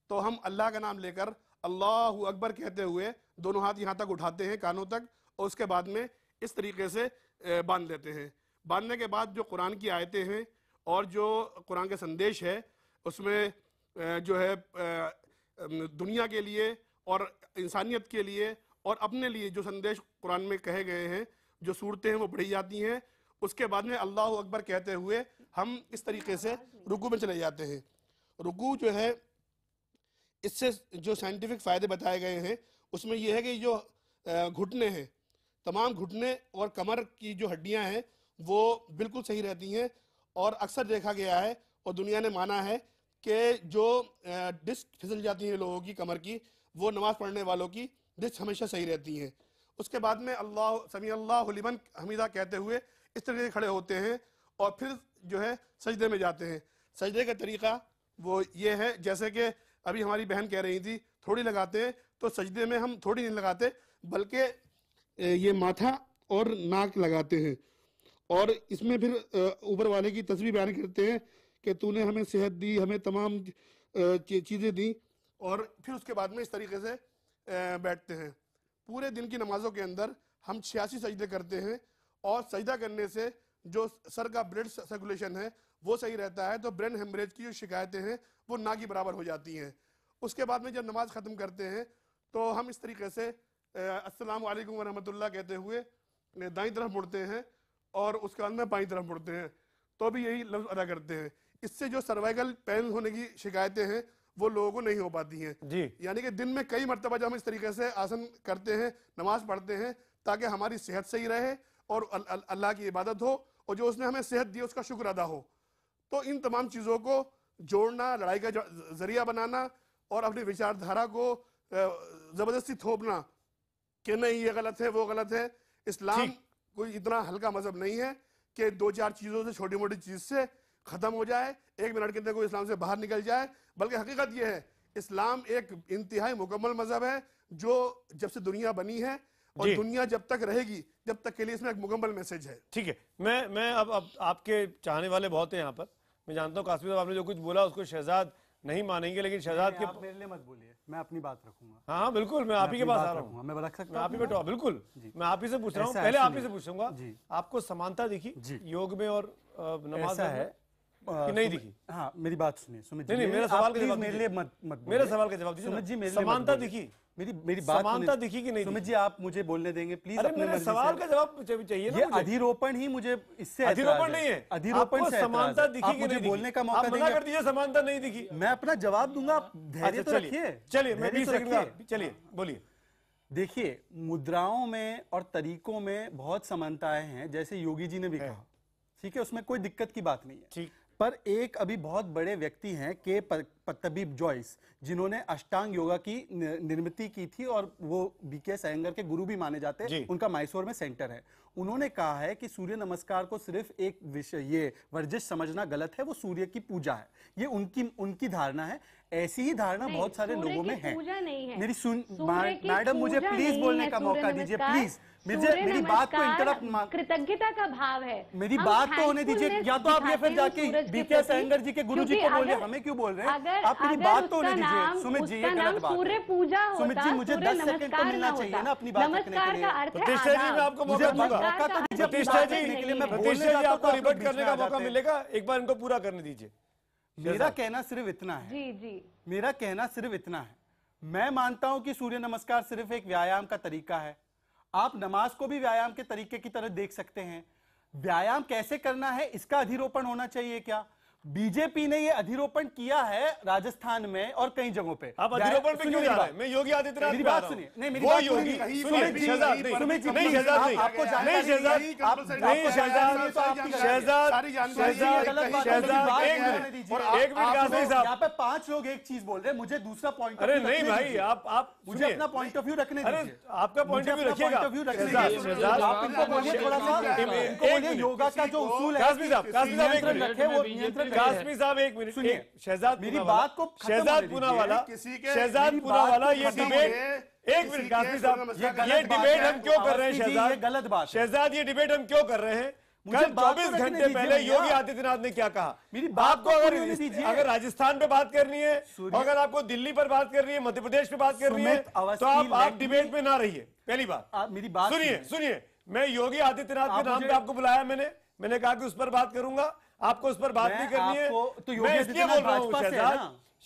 तो हम अल्लाह का नाम लेकर अल्लाहु अकबर कहते हुए दोनों हाथ यहाँ तक उठाते हैं, कानों तक, और उसके बाद में इस तरीके से बांध देते हैं। बांधने के बाद जो कुरान की आयतें हैं और जो कुरान के संदेश है, उसमें जो है दुनिया के लिए और इंसानियत के लिए और अपने लिए जो संदेश कुरान में कहे गए हैं, जो सूरतें हैं वो पढ़ी जाती हैं। उसके बाद में अल्लाहु अकबर कहते हुए हम इस तरीके से रुकू में चले जाते हैं। रुकू जो है, इससे जो साइंटिफिक फ़ायदे बताए गए हैं उसमें यह है कि जो घुटने हैं, तमाम घुटने और कमर की जो हड्डियां हैं वो बिल्कुल सही रहती हैं। और अक्सर देखा गया है और दुनिया ने माना है कि जो डिस्क फिसल जाती हैं लोगों की कमर की, वो नमाज़ पढ़ने वालों की डिस्क हमेशा सही रहती हैं। उसके बाद में अल्लाह समी अल्लाहु लिमन हमीदा कहते हुए इस तरीके से खड़े होते हैं और फिर जो है सजदे में जाते हैं। सजदे का तरीका वो ये है, जैसे कि अभी हमारी बहन कह रही थी थोड़ी लगाते हैं, तो सजदे में हम थोड़ी नहीं लगाते, बल्कि ये माथा और नाक लगाते हैं। और इसमें फिर ऊपर वाले की तस्वीर बयान करते हैं कि तूने हमें सेहत दी, हमें तमाम चीज़ें दी, और फिर उसके बाद में इस तरीके से बैठते हैं। पूरे दिन की नमाजों के अंदर हम 86 सजदे करते हैं, और सजदा करने से जो सर का ब्लड सर्कुलेशन है वो सही रहता है, तो ब्रेन हेमरेज की जो शिकायतें हैं वो ना की बराबर हो जाती हैं। उसके बाद में जब नमाज ख़त्म करते हैं तो हम इस तरीके से अस्सलामु अलैकुम व रहमतुल्लाह कहते हुए दाईं तरफ मुड़ते हैं और उसके बाद में बाईं तरफ मुड़ते हैं, तो भी यही लफ्ज़ अदा करते हैं। इससे जो सर्वाइकल पेन होने की शिकायतें हैं वो लोगों को नहीं हो पाती हैं जी। यानी कि दिन में कई मरतबा जब हम इस तरीके से आसन करते हैं, नमाज पढ़ते हैं, ताकि हमारी सेहत सही रहे और अल्लाह की इबादत हो, और जो उसने हमें सेहत दी उसका शुक्र अदा हो। तो इन तमाम चीज़ों को जोड़ना, लड़ाई का जरिया बनाना और अपनी विचारधारा को ज़बरदस्ती थोपना कि नहीं ये गलत है वो गलत है, इस्लाम कोई इतना हल्का मजहब नहीं है कि दो चार चीज़ों से, छोटी मोटी चीज़ से ख़त्म हो जाए, एक मिनट के अंदर कोई इस्लाम से बाहर निकल जाए। बल्कि हकीकत यह है, इस्लाम एक इंतहाई मुकम्मल मजहब है जो जब से दुनिया बनी है और दुनिया जब तक रहेगी, जब तक के लिए इसमें एक मुकम्मल मैसेज है। ठीक है, मैं अब आपके चाहने वाले बहुत हैं यहाँ पर, मैं जानता हूँ कासमी साहब आपने जो कुछ बोला उसको शहजाद नहीं मानेंगे, लेकिन शहजाद के मेरे लिए मत बोलिए, मैं अपनी बात रखूंगा। हाँ मैं मैं आप ही के पास आ रहा हूँ, मैं रख सकता हूँ, आप ही बैठो, बिल्कुल मैं आप ही से पूछ रहा हूँ। पहले आप ही से पूछूंगा, आपको समानता दिखी योग में और नमाज में कि नहीं दिखी? हाँ, मेरी बात सुनिए सुमित जी, नहीं मेरा सवाल का जवाब मेरे लिए मत मेरे सवाल का जवाब दीजिए सुमित जी। मेरे समानता दिखी? मेरी बात समानता दिखी कि नहीं? सुमित जी आप मुझे बोलने देंगे प्लीज? अपने सवाल का जवाब चाहिए ना। ये अधिरोपण ही मुझे इससे अधिरोपण नहीं है, अधिरोपण से समानता दिखी कि नहीं? बोलने का मौका मना कर दीजिए, समानता नहीं दिखी। मैं अपना जवाब दूंगा, धैर्य तो रखिए। चलिए मैं 20 सेकंड, चलिए बोलिए। देखिए, मुद्राओं में और तरीकों में बहुत समानताएं हैं, जैसे योगी जी ने भी कहा, ठीक है, उसमें कोई दिक्कत की बात नहीं है। ठीक, पर एक अभी बहुत बड़े व्यक्ति हैं के पत्तबीब जॉइस, जिन्होंने अष्टांग योगा की निर्मित की थी और वो BKS अयंगर के गुरु भी माने जाते हैं, उनका मैसूर में सेंटर है। उन्होंने कहा है कि सूर्य नमस्कार को सिर्फ एक विषय ये वर्जिश समझना गलत है, वो सूर्य की पूजा है, ये उनकी धारणा है। ऐसी ही धारणा बहुत सारे लोगों में है। मेरी मैडम मुझे प्लीज बोलने का मौका दीजिए, प्लीज मेरी बात को इंटरप्ट, कृतज्ञता का भाव है, मेरी बात तो होने दीजिए। या तो आप ये फिर जाके BKS अयंगर जी के गुरु जी को बोलिए, हमें क्यों बोल रहे हैं? आप मेरी बात तो होने दीजिए। सुमित जी, ये गलत बात है। सुमित जी, मुझे 10 सेकंड तो मिलना चाहिए ना अपनी बात रखने के लिए। प्रतिष्ठा जी, मैं आपको मौका दूंगा, मौका तो दीजिए। प्रतिष्ठा जी, मैं बोलने जाता हूं, आपको रिबट करने का मौका मिलेगा, एक बार इनको पूरा करने दीजिए। मेरा कहना सिर्फ इतना है, मेरा कहना सिर्फ इतना है, मैं मानता हूं कि सूर्य नमस्कार सिर्फ एक व्यायाम का तरीका है। आप नमाज को भी व्यायाम के तरीके की तरह देख सकते हैं। व्यायाम कैसे करना है इसका अधिरोपण होना चाहिए क्या? बीजेपी ने ये अधिरोपण किया है राजस्थान में और कई जगहों पे। आप अधिरोपण पे क्यों जा रहे हैं? मैं योगी आदित्यनाथ मेरी बात सुनिए। नहीं, मेरी बात सुनिए। सुमित जी, आपको यहाँ पे 5 लोग एक चीज बोल रहे हैं, मुझे दूसरा पॉइंट। अरे नहीं भाई, आप मुझे अपना पॉइंट ऑफ व्यू रखने दीजिए। आपका पॉइंट ऑफ व्यू रखिएगा। आप इनको बोलिए थोड़ा सा, इनको बोलिए योगा का जो उसूल है नियंत्रण रखे, वो नियंत्रण कासमी साहब एक मिनट, सुनिए, शहजाद मेरी पूनावाला, बात को खत्म शहजाद होने पूनावाला, दीजिए। शहजाद पूनावाला, ये डिबेट, एक मिनट कासमी साहब, ये डिबेट हम क्यों कर रहे हैं शहजाद? गलत बात, शहजाद ये डिबेट हम क्यों कर रहे हैं? कल 24 घंटे पहले योगी आदित्यनाथ ने क्या कहा? मेरी बात आपको अगर राजस्थान पे बात करनी है, अगर आपको दिल्ली पर बात करनी है, मध्य प्रदेश पे बात करनी है, तो आप डिबेट में ना रहिए। पहली बात मेरी बात सुनिए, मैं योगी आदित्यनाथ के नाम पे आपको बुलाया, मैंने कहा कि उस पर बात करूंगा, आपको उस पर बात नहीं करनी है। मैं इसलिए बोल रहा हूँ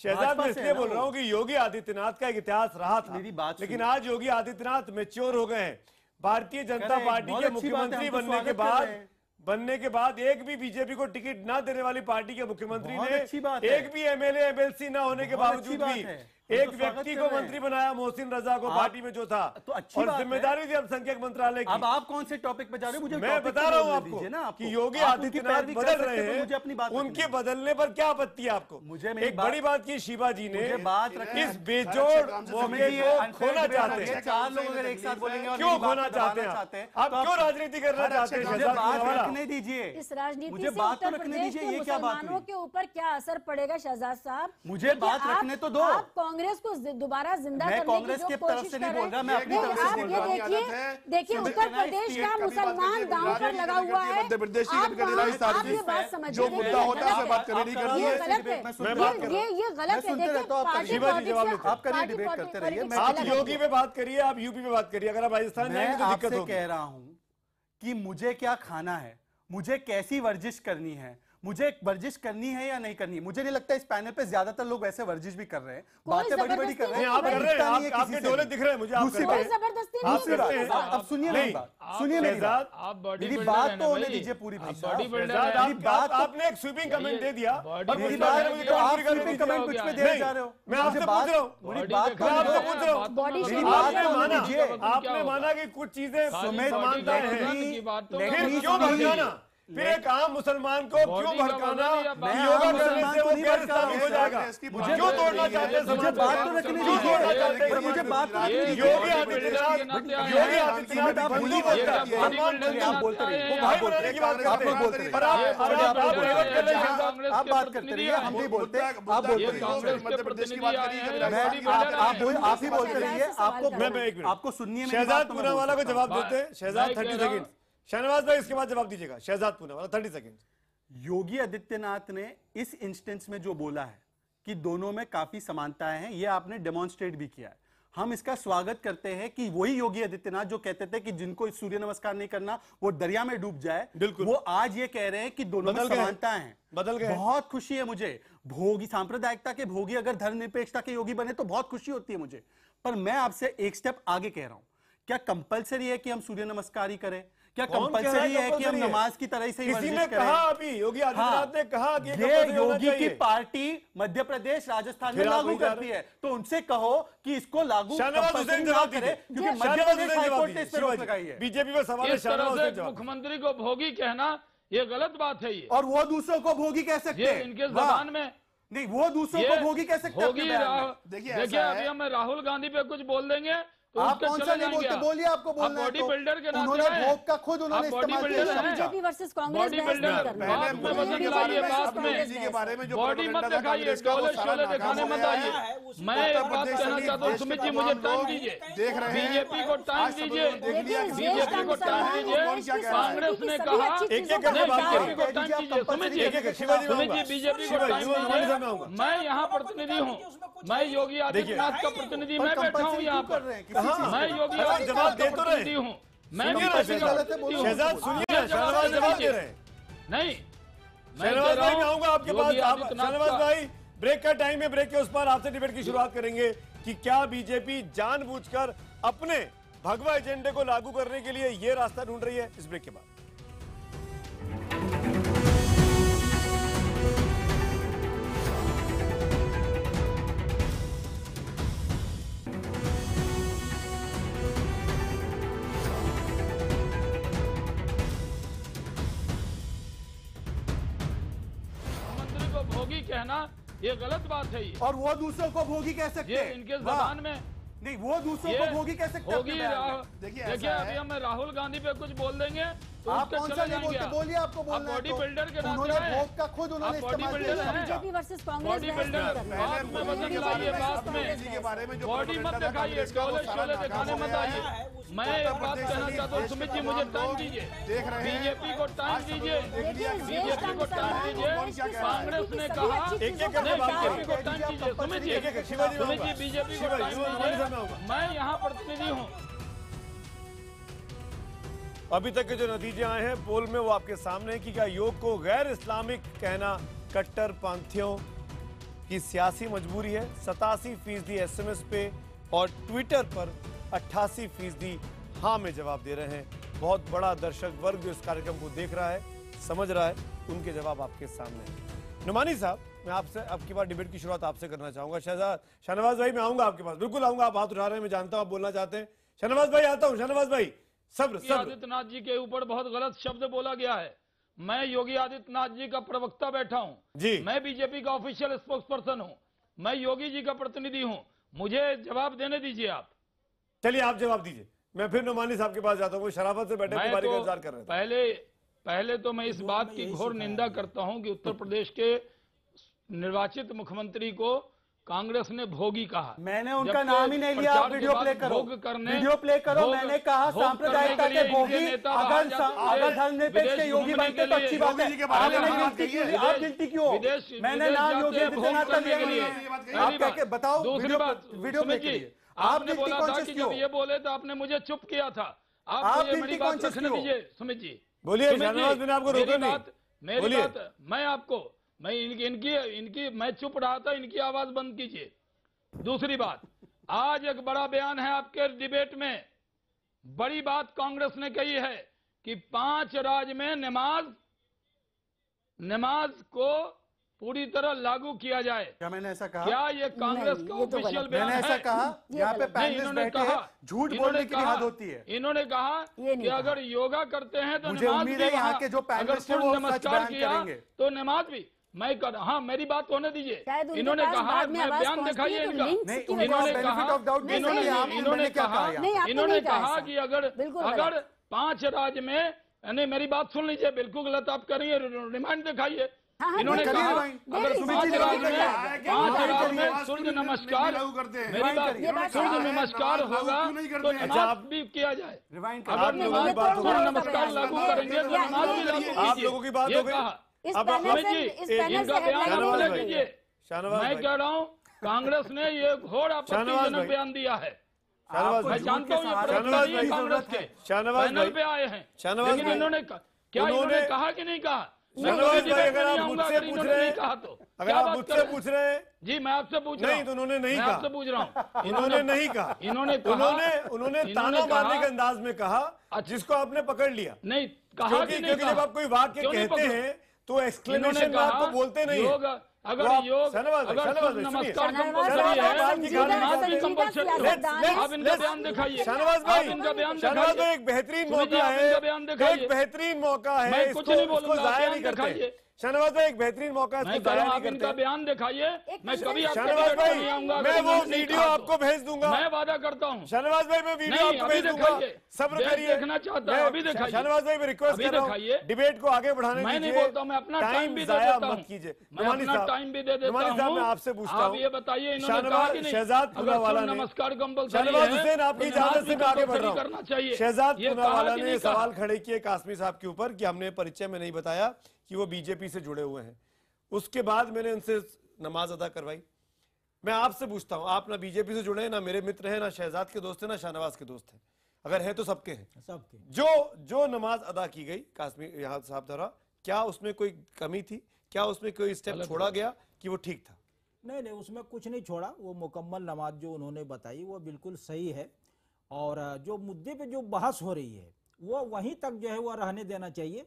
शहजाद, मैं इसलिए बोल रहा हूँ कि योगी आदित्यनाथ का एक इतिहास रहा था, लेकिन आज योगी आदित्यनाथ मैच्योर हो गए हैं। भारतीय जनता पार्टी के मुख्यमंत्री बनने के बाद एक भी बीजेपी को टिकट ना देने वाली पार्टी के मुख्यमंत्री ने एक भी एमएलए एमएलसी ना होने के बावजूद भी एक व्यक्ति को मंत्री बनाया, मोहसिन रजा को, पार्टी में जो था, तो अच्छी और जिम्मेदारी थी अल्पसंख्यक मंत्रालय की। अब आप कौन से टॉपिक पे जा रहे हो? मुझे मैं बता रहा हूँ आपको कि योगी आदित्यनाथ बदल रहे हैं, मुझे अपनी बात उनके बदलने पर क्या आपत्ति है आपको? मुझे एक बड़ी बात की, शिवा जी ने बात इस बेजोड़ मौके को खोना चाहते हैं। 4 लोग अगर एक साथ बोलेंगे, क्यों खोना चाहते हैं आप? क्यों राजनीति करना चाहते हैं? बात रखने दीजिए, इस राजनीति मुझे से बात उत्तर तो रखने प्रदेश दीजिए। के ये क्या बात मुसलमानों के ऊपर क्या असर पड़ेगा शहजाद साहब? मुझे बात रखने तो दो। आप कांग्रेस को दोबारा जिंदा मैं करने कांग्रेस की की जो तरफ कोशिश से नहीं कर बोल रहा, मैं रहे अपनी हैं, तरफ से बोल रहा आप देखिए उत्तर प्रदेश का मुसलमान दांव पर लगा हुआ है। मध्य प्रदेश की आप ये बात समझिए, जो मुद्दा होता है उससे बात करनी ये गलत है, ये गलत है। देखिए पार्टी आप करिए, डिबेट करते रहिए। आप योगी पे बात करिए, आप यूपी पे बात करिए। अगर आप राजस्थान जाएंगे तो दिक्कत होगी। कह रहा हूं कि मुझे क्या खाना है, मुझे कैसी वर्जिश करनी है, मुझे वर्जिश करनी है या नहीं करनी है। मुझे नहीं लगता इस पैनल पे ज्यादातर लोग वैसे वर्जिश भी कर रहे हैं, बातें बड़ी-बड़ी कर रहे हैं। आप कर रहे हैं, आपके डोले दिख रहे हैं मुझे। आप जबरदस्ती नहीं, अब सुनिए मेरी बात, सुनिए मेरी बात, मेरी बात तो होने दीजिए पूरी भाई साहब। आपने एक स्वीपिंग कमेंट दे दिया, मेरी बात आप स्वीपिंग कमेंट कुछ पे दे जा रहे हो। मैं आपसे पूछ रहा हूँ, मेरी बात आपसे पूछ रहा हूँ, आपने माना कि कुछ चीजें समानता है, फिर क्यों भड़काना? फिर एक आम मुसलमान को क्यों भड़काना? योगा करने से वो गैर इस्लामिक हो जाएगा। क्यों तोड़ना चाहते हैं? मुझे बात तो रखने दीजिए, मुझे बात योगी आदित्यनाथ भूली बोलता है, आप बोलते रहिए, वो भाई बनाने की बात करते हैं, पर आप बात करते रहिए, हम नहीं बोलते, आप बोलते रहिए, मध्य प्रदेश की बात करिए, आप ही बोलते रहिए। आपको सुनिए, शहजाद पूनावाला को जवाब देते हैं। शहजाद 30 सेकंड, शहनवाज भाई इसके बाद जवाब दीजिएगा। शहजाद पूनावाला 30 सेकंड। योगी आदित्यनाथ ने इस इंस्टेंस में जो बोला है कि दोनों में काफी समानताएं हैं, ये आपने डेमोन्स्ट्रेट भी किया है। हम इसका स्वागत करते हैं कि वही योगी आदित्यनाथ जो कहते थे कि जिनको सूर्य नमस्कार नहीं करना वो दरिया में डूब जाए, वो आज ये कह रहे हैं कि दोनों में समानताएं हैं। बदल गए। बहुत खुशी है मुझे। भोगी सांप्रदायिकता के भोगी अगर धर्मनिरपेक्षता के योगी बने तो बहुत खुशी होती है मुझे। पर मैं आपसे एक स्टेप आगे कह रहा हूं, क्या कंपलसरी है कि हम सूर्य नमस्कार ही करें? क्या कंपलसरी है कि हम नमाज की तरह से किसी ने कहा? अभी योगी आदित्यनाथ ने कहा कि ये योगी की पार्टी मध्य प्रदेश राजस्थान में लागू करती है, तो उनसे कहो कि इसको लागू कंपलसरी ना करे, क्योंकि मध्य प्रदेश हाईकोर्ट ने इस पर रोक लगाई है। बीजेपी में सवाल है, मुख्यमंत्री को भोगी कहना ये गलत बात है। ये और वो दूसरों को भोगी कह सकते हैं इनके जबान में नहीं, वो दूसरों को भोगी कह सकते हैं। देखिए अभी हम राहुल गांधी पे कुछ बोल देंगे तो आप कौन सा नहीं बोलते? बोलिए, आपको बोलना है। बॉडी बिल्डर के नाते उन्होंने भोग का खुद उन्होंने इस्तेमाल किया। BJP versus Congress body builder बात में बदल दिखाइए, बात में बॉडी मत दिखाइए, डोले शोले दिखाने मत आइए। मैं एक बात कहना चाहता हूँ सुमित जी, मुझे टाइम दीजिए, बीजेपी को टाइम दीजिए, बीजेपी को टाइम दीजिए। कांग्रेस ने कहा बीजेपी को टाइम दीजिए। सुमित जी बीजेपी को टाइम दीजिए। मैं यहाँ प्रतिनिधि हूँ, मैं योगी आदित्यनाथ का प्रतिनिधि, मैं बैठा हूँ यहाँ पर, मैं योगी जवाब दे तो रहे हूँ, मैं शहजाद सुनिए, शहनवाज जवाब दे रहे हैं। नहीं, शहनवाज भाई मैं आऊंगा आपके पास। शहनवाज भाई ब्रेक का टाइम है, ब्रेक के उस पर आपसे डिबेट की शुरुआत करेंगे कि क्या बीजेपी जानबूझकर अपने भगवा एजेंडे को लागू करने के लिए ये रास्ता ढूंढ रही है। इस ब्रेक के बाद भोगी कहना ये गलत बात है। ये और वो दूसरों को भोगी कह सकते हैं, इनके जबान में नहीं, वो दूसरों को भोगी कह सकते होगी। देखिए देखिए अभी हम राहुल गांधी पे कुछ बोल देंगे तो आप कौन सा नहीं बोलते, बोलिए आपको बोलना है बॉडी बिल्डर के नाते उन्होंने भोग का खुद उन्होंने बॉडी इस्तेमाल बिल्डर किया। BJP versus Congress body builder बात में मत दिखाइए, बात में बॉडी मत दिखाइए, शोले शोले दिखाने मत आइए। मैं एक बात कहना चाहता हूँ सुमित जी, मुझे टाइम दीजिए, बीजेपी को टाइम दीजिए, बीजेपी को टाइम दीजिए। कांग्रेस ने कहा बीजेपी को टाइम दीजिए, सुमित जी बीजेपी को टाइम दीजिए, मैं यहाँ प्रतिनिधि हूँ। अभी तक के जो नतीजे आए हैं पोल में वो आपके सामने है कि क्या योग को गैर इस्लामिक कहना कट्टरपंथियों की सियासी मजबूरी है। 87% SMS पे और ट्विटर पर 88% हाँ में जवाब दे रहे हैं। बहुत बड़ा दर्शक वर्ग जो इस कार्यक्रम को देख रहा है, समझ रहा है, उनके जवाब आपके सामने हैं। नुमानी साहब, मैं आपसे अब की बार डिबेट की शुरुआत आपसे करना चाहूंगा। शाहनवाज भाई मैं आऊंगा आपके पास, बिल्कुल आऊंगा, आप हाथ उठा रहे हैं, मैं जानता हूं आप बोलना चाहते हैं। शाहनवाज भाई आता हूं। शाहनवाज भाई सब्र आदित्यनाथ जी के ऊपर बहुत गलत शब्द बोला गया है। मैं योगी आदित्यनाथ जी का प्रवक्ता बैठा हूं जी, मैं बीजेपी का ऑफिशियल स्पोक्स पर्सन हूं, मैं योगी जी का प्रतिनिधि हूं, मुझे जवाब देने दीजिए आप। चलिए आप जवाब दीजिए, मैं फिर नुमानी साहब के पास जाता हूं, शराफत से बैठे बारी का इंतजार कर रहे थे। पहले तो मैं इस बात की घोर निंदा करता हूं कि उत्तर प्रदेश के निर्वाचित मुख्यमंत्री को कांग्रेस ने भोगी कहा। मैंने उनका नाम ही नहीं लिया, आप वीडियो प्ले करो, वीडियो प्ले करो। मैंने कहा सांप्रदायिकता के भोगी, अगर धर्मनिरपेक्ष के योगी बनते तो अच्छी बात है। आप गिनती क्यों? मैंने नाम योगी आदित्यनाथ का लिया, आप कह के बताओ। वीडियो प्ले कीजिए। आपने बोला था कि जब ये बोले तो आपने मुझे चुप किया था। आप मुझे मेरी बात रखने दीजिए। सुमित जी बोलिए, मैंने आपको रोका नहीं। मेरी बात मैं इनकी मैं चुप रहा था, इनकी आवाज बंद कीजिए। दूसरी बात, आज एक बड़ा बयान है आपके डिबेट में, बड़ी बात कांग्रेस ने कही है कि 5 राज्य में नमाज को पूरी तरह लागू किया जाए। क्या मैंने ऐसा कहा? क्या ये कांग्रेस का ऑफिशियल बयान है? मैंने ऐसा कहा? यहाँ पे पैनलिस्ट बैठे हैं, झूठ बोलने की हद होती है। इन्होंने कहा कि अगर योगा करते हैं तो मुझे उम्मीद है यहाँ के जो पैनलिस्ट हैं वो सच बयान करेंगे। तो नमाज भी मैं कर, हाँ मेरी बात होने दीजिए। इन्होंने कहा, बयान दिखाइए इनका। इन्होंने कहा कि अगर 5 राज्य में, नहीं मेरी बात सुन लीजिए, बिल्कुल गलत आप करेंगे, रिमांड दिखाइए। इन्होंने कहा अगर 5 राज्य में सूर्य नमस्कार, मेरी बात, सूर्य नमस्कार होगा तो नमाज भी किया जाए। अगर सूर्य नमस्कार लागू करेंगे तो नमाज भी लागू कीजिए, ये कहा। अब इनका बयान कीजिए। मैं कह रहा हूँ कांग्रेस ने ये घोर आपत्तिजनक बयान दिया है। मैं जानता हूँ ये कांग्रेस के पैनल पे आए हैं, लेकिन इन्होंने क्या इन्होंने कहा कि नहीं कहा? अगर आप मुझसे पूछ रहे हैं, अगर आप मुझसे पूछ रहे हैं जी, मैं आपसे पूछ रहा हूँ। नहीं तो उन्होंने नहीं कहा, आपसे पूछ रहा हूँ। इन्होंने नहीं कहा, उन्होंने ताना मारने के अंदाज में कहा, जिसको आपने पकड़ लिया। नहीं कहा, क्योंकि जब आप कोई वाक्य कहते हैं तो एक्सक्लेमेशन मार्क को बोलते नहीं है। अगर योग नमस्कार कंपल्सरी है, आप इनका बयान दिखाइए। शाहनवाज भाई, एक बेहतरीन मौका है, एक बेहतरीन मौका है, कुछ नहीं बोलूंगा, जाया नहीं करते। शाहनवाज भाई एक बेहतरीन मौका है, आप इनका बयान दिखाइए। मैं कभी शाहनवाज भाई, मैं वो वीडियो आपको भेज दूंगा, मैं वादा करता हूँ। शाहनवाज भाई मैं वीडियो आपको भेज दूंगा, सब्र करिए। देखना चाहता हूँ, अभी दिखाइए। शाहनवाज भाई मैं रिक्वेस्ट कर रहा हूँ, डिबेट को आगे बढ़ाने मैं नहीं बोलता, मैं अपना टाइम भी दे देता हूँ, टाइम भी दे देता हूँ। मैं आपसे पूछता हूँ, आप ये बताइए, इन्होंने कहा कि नहीं शहजाद पूनावाला ने, नमस्कार कंपल्सरी शहनवाज हुसैन आपकी इजाजत से मैं आगे बढ़ रहा हूँ। शहजाद पूनावाला ने सवाल खड़े किए कासमी साहब के ऊपर कि हमने परिचय में नहीं बताया कि वो बीजेपी से जुड़े हुए हैं। उसके बाद मैंने उनसे नमाज अदा करवाई। मैं आपसे पूछता हूं, आप ना बीजेपी से जुड़े हैं, ना मेरे मित्र हैं, ना शहजाद के दोस्त हैं, ना शाहनवाज के दोस्त हैं, अगर हैं तो सबके हैं। सबके जो नमाज अदा की गई कासमी यहाँ साहब द्वारा, क्या उसमें कोई कमी थी? क्या उसमें कोई स्टेप छोड़ा गया कि वो ठीक था? नहीं, उसमें कुछ नहीं छोड़ा। वो मुकम्मल नमाज जो उन्होंने बताई वो बिल्कुल सही है, और जो मुद्दे पे जो बहस हो रही है वो वहीं तक जो है वो रहने देना चाहिए।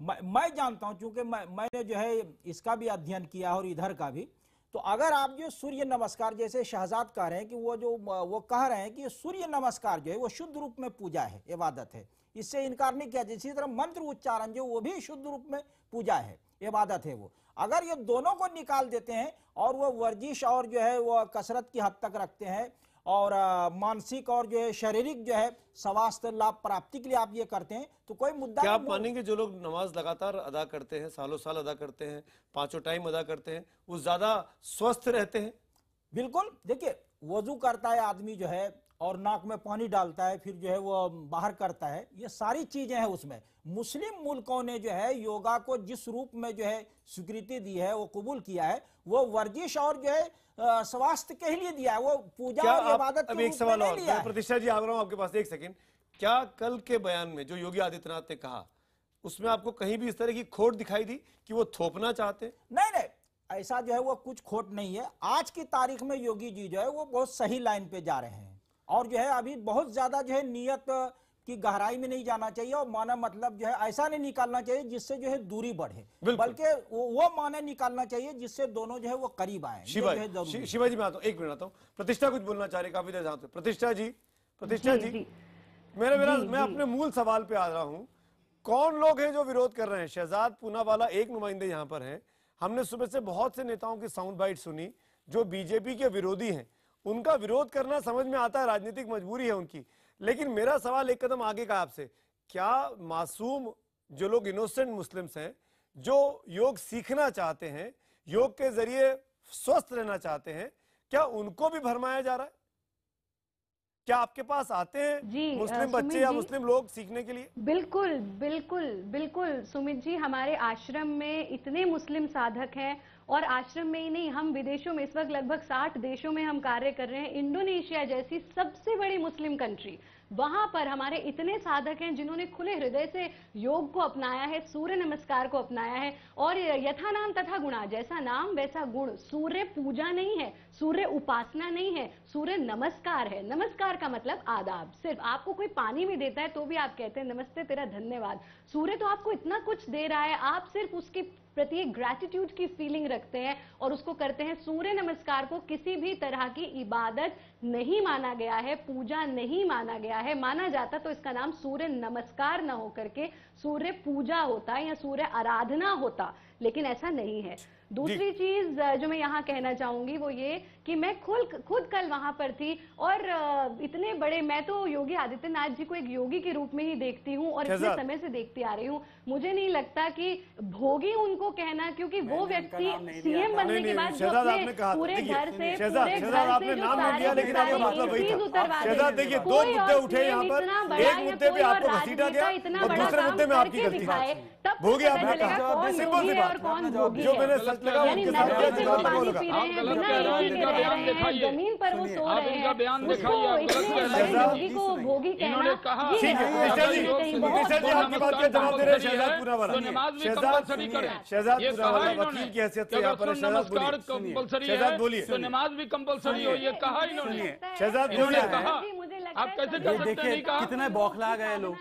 मैं जानता हूं, चूंकि मैंने जो है इसका भी अध्ययन किया और इधर का भी, तो अगर आप जो सूर्य नमस्कार, जैसे शहजाद कह रहे हैं कि वो कह रहे हैं कि सूर्य नमस्कार जो है वो शुद्ध रूप में पूजा है, इबादत है, इससे इनकार नहीं किया। इसी तरह मंत्र उच्चारण जो वो भी शुद्ध रूप में पूजा है, इबादत है। वो अगर ये दोनों को निकाल देते हैं और वो वर्जिश और जो है वो कसरत की हद तक रखते हैं और मानसिक और जो है शारीरिक जो है स्वास्थ्य लाभ प्राप्ति के लिए आप ये करते हैं, तो कोई मुद्दा क्या आप मानेंगे जो लोग नमाज लगातार अदा करते हैं, सालों साल अदा करते हैं, 5 टाइम अदा करते हैं, वो ज्यादा स्वस्थ रहते हैं? बिल्कुल। देखिए, वजू करता है आदमी जो है और नाक में पानी डालता है, फिर जो है वो बाहर करता है, ये सारी चीजें हैं उसमें। मुस्लिम मुल्कों ने जो है योगा को जिस रूप में जो है स्वीकृति दी है, वो कबूल किया है, वो वर्जिश और जो है स्वास्थ्य के लिए दिया है, वो पूजा और इबादत के एक सवाल और, लिया है। प्रतिष्ठा जी आ रहा हूं आपके पास एक सेकंड। क्या कल के बयान में जो योगी आदित्यनाथ ने कहा, उसमें आपको कहीं भी इस तरह की खोट दिखाई दी कि वो थोपना चाहते हैं? नहीं, ऐसा जो है वो कुछ खोट नहीं है। आज की तारीख में योगी जी जो है वो बहुत सही लाइन पे जा रहे हैं, और जो है अभी बहुत ज्यादा जो है नियत की गहराई में नहीं जाना चाहिए, और माना मतलब जो है ऐसा नहीं निकालना चाहिए जिससे जो है दूरी बढ़े, बल्कि वो माने निकालना चाहिए जिससे दोनों जो है वो करीब आए। शिवाजी मैं आता हूँ, 1 मिनट आता हूँ। प्रतिष्ठा कुछ बोलना चाह रहे, काफी देर से। प्रतिष्ठा जी मैं अपने मूल सवाल पे आ रहा हूँ। कौन लोग हैं जो विरोध कर रहे हैं? शहजाद पूनावाला एक नुमाइंदे यहाँ पर हैं। हमने सुबह से बहुत से नेताओं की साउंड बाइट सुनी जो बीजेपी के विरोधी हैं। उनका विरोध करना समझ में आता है, राजनीतिक मजबूरी है उनकी, लेकिन मेरा सवाल एक कदम आगे का आपसे, क्या मासूम जो लोग इनोसेंट मुस्लिम्स हैं, जो योग सीखना चाहते हैं, योग के जरिए स्वस्थ रहना चाहते हैं, क्या उनको भी भरमाया जा रहा है? क्या आपके पास आते हैं मुस्लिम बच्चे या मुस्लिम लोग सीखने के लिए? बिल्कुल बिल्कुल बिल्कुल सुमित जी, हमारे आश्रम में इतने मुस्लिम साधक हैं, और आश्रम में ही नहीं, हम विदेशों में इस वक्त लगभग 60 देशों में हम कार्य कर रहे हैं। इंडोनेशिया जैसी सबसे बड़ी मुस्लिम कंट्री, वहां पर हमारे इतने साधक हैं जिन्होंने खुले हृदय से योग को अपनाया है, सूर्य नमस्कार को अपनाया है। और यथा नाम तथा गुणा, जैसा नाम वैसा गुण। सूर्य पूजा नहीं है, सूर्य उपासना नहीं है, सूर्य नमस्कार है। नमस्कार का मतलब आदाब। सिर्फ आपको कोई पानी भी देता है तो भी आप कहते हैं नमस्ते तेरा धन्यवाद। सूर्य तो आपको इतना कुछ दे रहा है, आप सिर्फ उसके प्रति एक ग्रैटिट्यूड की फीलिंग रखते हैं और उसको करते हैं। सूर्य नमस्कार को किसी भी तरह की इबादत नहीं माना गया है, पूजा नहीं माना गया है। माना जाता तो इसका नाम सूर्य नमस्कार न हो करके सूर्य पूजा होता या सूर्य आराधना होता, लेकिन ऐसा नहीं है। दूसरी चीज जो मैं यहाँ कहना चाहूंगी वो ये कि मैं खुद कल वहां पर थी, और इतने बड़े, मैं तो योगी आदित्यनाथ जी को एक योगी के रूप में ही देखती हूँ और इतने समय से देखती आ रही हूँ। मुझे नहीं लगता कि भोगी उनको कहना, क्योंकि वो व्यक्ति सीएम बनने के बाद जो अपने पूरे घर से चीज उतरवा, देखिए 2 मुद्दे उठे यहाँ पर, एक मुद्दे पे आपको घसीटा गया और दूसरे मुद्दे में आपकी गलती थी। भोगी आपने कहा, सिंपल सी बात, जो मैंने सच लगा उनके साथ जमीन पर वो सो रहे हैं, योगी को भोगी कहना। आपकी बात का जवाब दे रहे हैं शहजाद पूनावाला। शहजाद पूनावाला वकील की हैसियत से यहाँ पर। शहजाद बोलिए। तो नमाज भी कंपलसरी हो, ये कहा इन्होंने। शहजाद बोलिए। आप कैसे कर सकते? देखिए कितने बौखला गए लोग।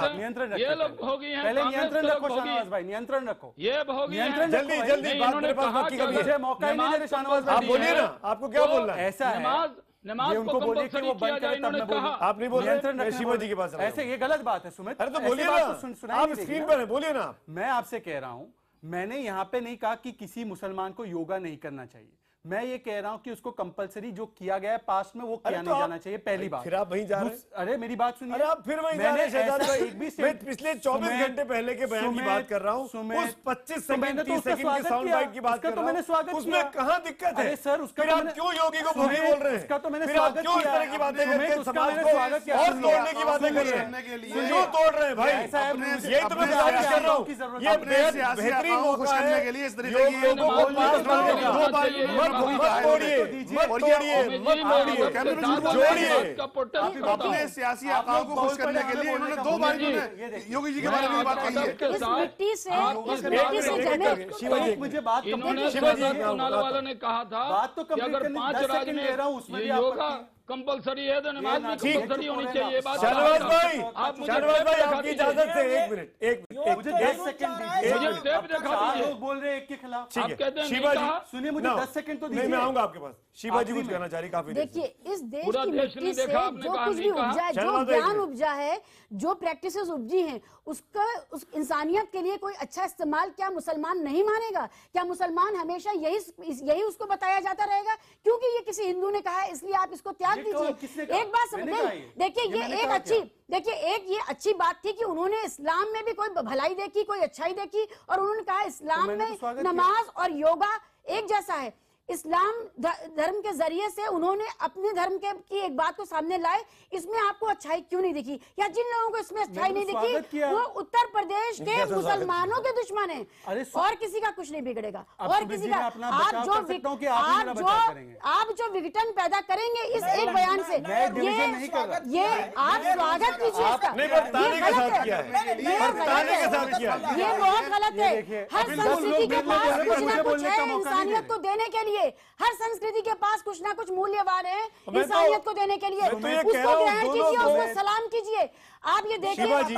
नियंत्रण रखो, ये लोग भोगी हैं। पहले नियंत्रण रखो शाहनवाज भाई, नियंत्रण रखो। ये भोगी हैं। जल्दी मुझे मौका ही नहीं दे रहे शाहनवाज भाई। आप बोलिए ना, आपको क्या बोलना है? ऐसा है, नमाज उनको बोलिए कि वो बंद करें तब मैं बोलूं। आप नहीं बोल रहे, नियंत्रण रखना शिवा जी के पास। ऐसे ये गलत बात है सुमित। अरे तो बोलिए ना, आप स्क्रीन पर हैं, बोलिए ना। मैं आपसे कह रहा हूं, मैंने यहाँ पे नहीं कहा कि किसी मुसलमान को योगा नहीं करना चाहिए। मैं ये कह रहा हूं कि उसको कंपलसरी जो किया गया है पास्ट में वो किया नहीं जाना चाहिए, पहली बात। फिर आप वहीं जा रहे हैं। अरे मेरी बात सुनिए। अरे आप फिर वहीं जा रहे हैं शहजाद भाई। एक भी मैं पिछले 24 घंटे पहले के बयान की बात कर रहा हूँ, उस 25 सेकंड 30 सेकंड की साउंड बाइट की बात कर रहा हूँ, उसमें कहाँ दिक्कत है? सर उसका आप क्यों योगी को भोगी बोल रहे हैं? उसका तो मैंने फिर आप क्यों इस तरह की बातें करके समाज को और तोड़ने की बातें कर रहे हैं? क्यों तोड़ रहे हैं भाई? यही तो मैं गुजारिश कर रहा हूँ। ये बेहतरीन मौका है लोगों को पास करने का। मत तोड़िए, अपने सियासी आकाओं को खुश करने के लिए उन्होंने 2 बार योगी जी के बारे में बात कही है। इस मिट्टी से मुझे बात वालों ने कहा था बात तो कि अगर 5 राज्य में योगा कंपलसरी है तो नमाज भी कंपलसरी होनी चाहिए। बात शाहनवाज भाई, आप मुझे शाहनवाज भाई, टेप दिखा आपकी दीजिए। इजाजत से एक मिनट मुझे 10 सेकंड दीजिए। मुझे टेप दिखा दीजिए। लोग बोल रहे हैं एक के खिलाफ। ठीक आप है, कहते हैं शिवा नहीं जी कहा। सुनिए, मुझे 10 सेकंड तो नहीं, दीजिए। मैं आऊंगा आपके पास। शिवा जी कुछ कहना चाह रही काफी देर से। देखिए, इस देश पूरा की देश मिट्टी ने से देखा, आपने जो कहा, कुछ नहीं भी कहा। उपजा है, जो शर्मा ज्ञान देख। उपजा है, जो प्रैक्टिसेस उपजी हैं, उसका उस इंसानियत के लिए कोई अच्छा इस्तेमाल क्या मुसलमान नहीं मानेगा? क्या मुसलमान हमेशा यही उसको बताया जाता रहेगा क्योंकि ये किसी हिंदू ने कहा है इसलिए आप इसको त्याग दीजिए? एक बात समझिए, देखिए ये अच्छी बात थी कि उन्होंने इस्लाम में भी कोई भलाई देखी, कोई अच्छाई देखी, और उन्होंने कहा इस्लाम में नमाज और योगा एक जैसा है। इस्लाम धर्म के जरिए से उन्होंने अपने धर्म की एक बात को सामने लाए। इसमें आपको अच्छाई क्यों नहीं दिखी? या जिन लोगों को इसमें अच्छाई नहीं दिखी वो उत्तर प्रदेश के मुसलमानों के दुश्मन हैं, और किसी का कुछ नहीं बिगड़ेगा। और किसी का आप जो विघटन पैदा करेंगे इस एक बयान से, ये आप स्वागत कीजिए इसका। ये बहुत गलत है। हर संस्कृति के पास कुछ ना कुछ है इंसानियत को देने के लिए। हर संस्कृति के पास कुछ ना कुछ मूल्यवान है इंसानियत को देने के लिए। उसको ग्रहण कीजिए, उसको सलाम कीजिए। आप ये देखिए, शिवाजी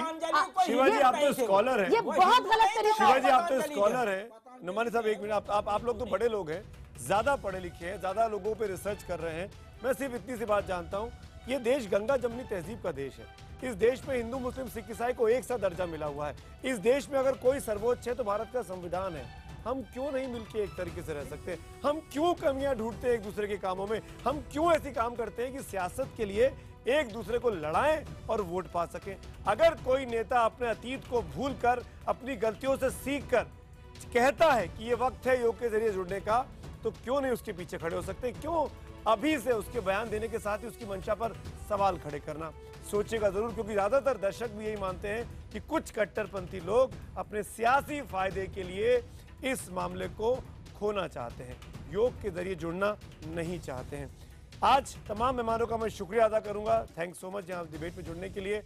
आप तो स्कॉलर हैं। ये बहुत गलत तरीका है। शिवाजी आप तो स्कॉलर हैं। नुमानी साहब एक मिनट, आप लोग तो बड़े लोग हैं, ज्यादा पढ़े लिखे हैं, ज्यादा लोगों पे रिसर्च कर रहे हैं। मैं सिर्फ इतनी सी बात जानता हूँ, ये देश गंगा जमनी तहजीब का देश है। इस देश में हिंदू मुस्लिम सिख ईसाई को एक सा दर्जा मिला हुआ है। इस देश में अगर कोई सर्वोच्च है तो भारत का संविधान है। हम क्यों नहीं मिलके एक तरीके से रह सकते? हम क्यों कमियां ढूंढते हैं एक दूसरे के कामों में? हम क्यों ऐसी काम करते हैं कि सियासत के लिए एक दूसरे को लड़ाएं और वोट पा सकें? अगर कोई नेता अपने अतीत को भूलकर, अपनी गलतियों से सीखकर कहता है कि ये वक्त है योग के जरिए जुड़ने का, तो क्यों नहीं उसके पीछे खड़े हो सकते? क्यों अभी से उसके बयान देने के साथ ही उसकी मंशा पर सवाल खड़े करना? सोचेगा जरूर, क्योंकि ज्यादातर दर्शक भी यही मानते हैं कि कुछ कट्टरपंथी लोग अपने सियासी फायदे के लिए इस मामले को खोना चाहते हैं, योग के जरिए जुड़ना नहीं चाहते हैं। आज तमाम मेहमानों का मैं शुक्रिया अदा करूंगा। थैंक्स सो मच यहाँ डिबेट में जुड़ने के लिए।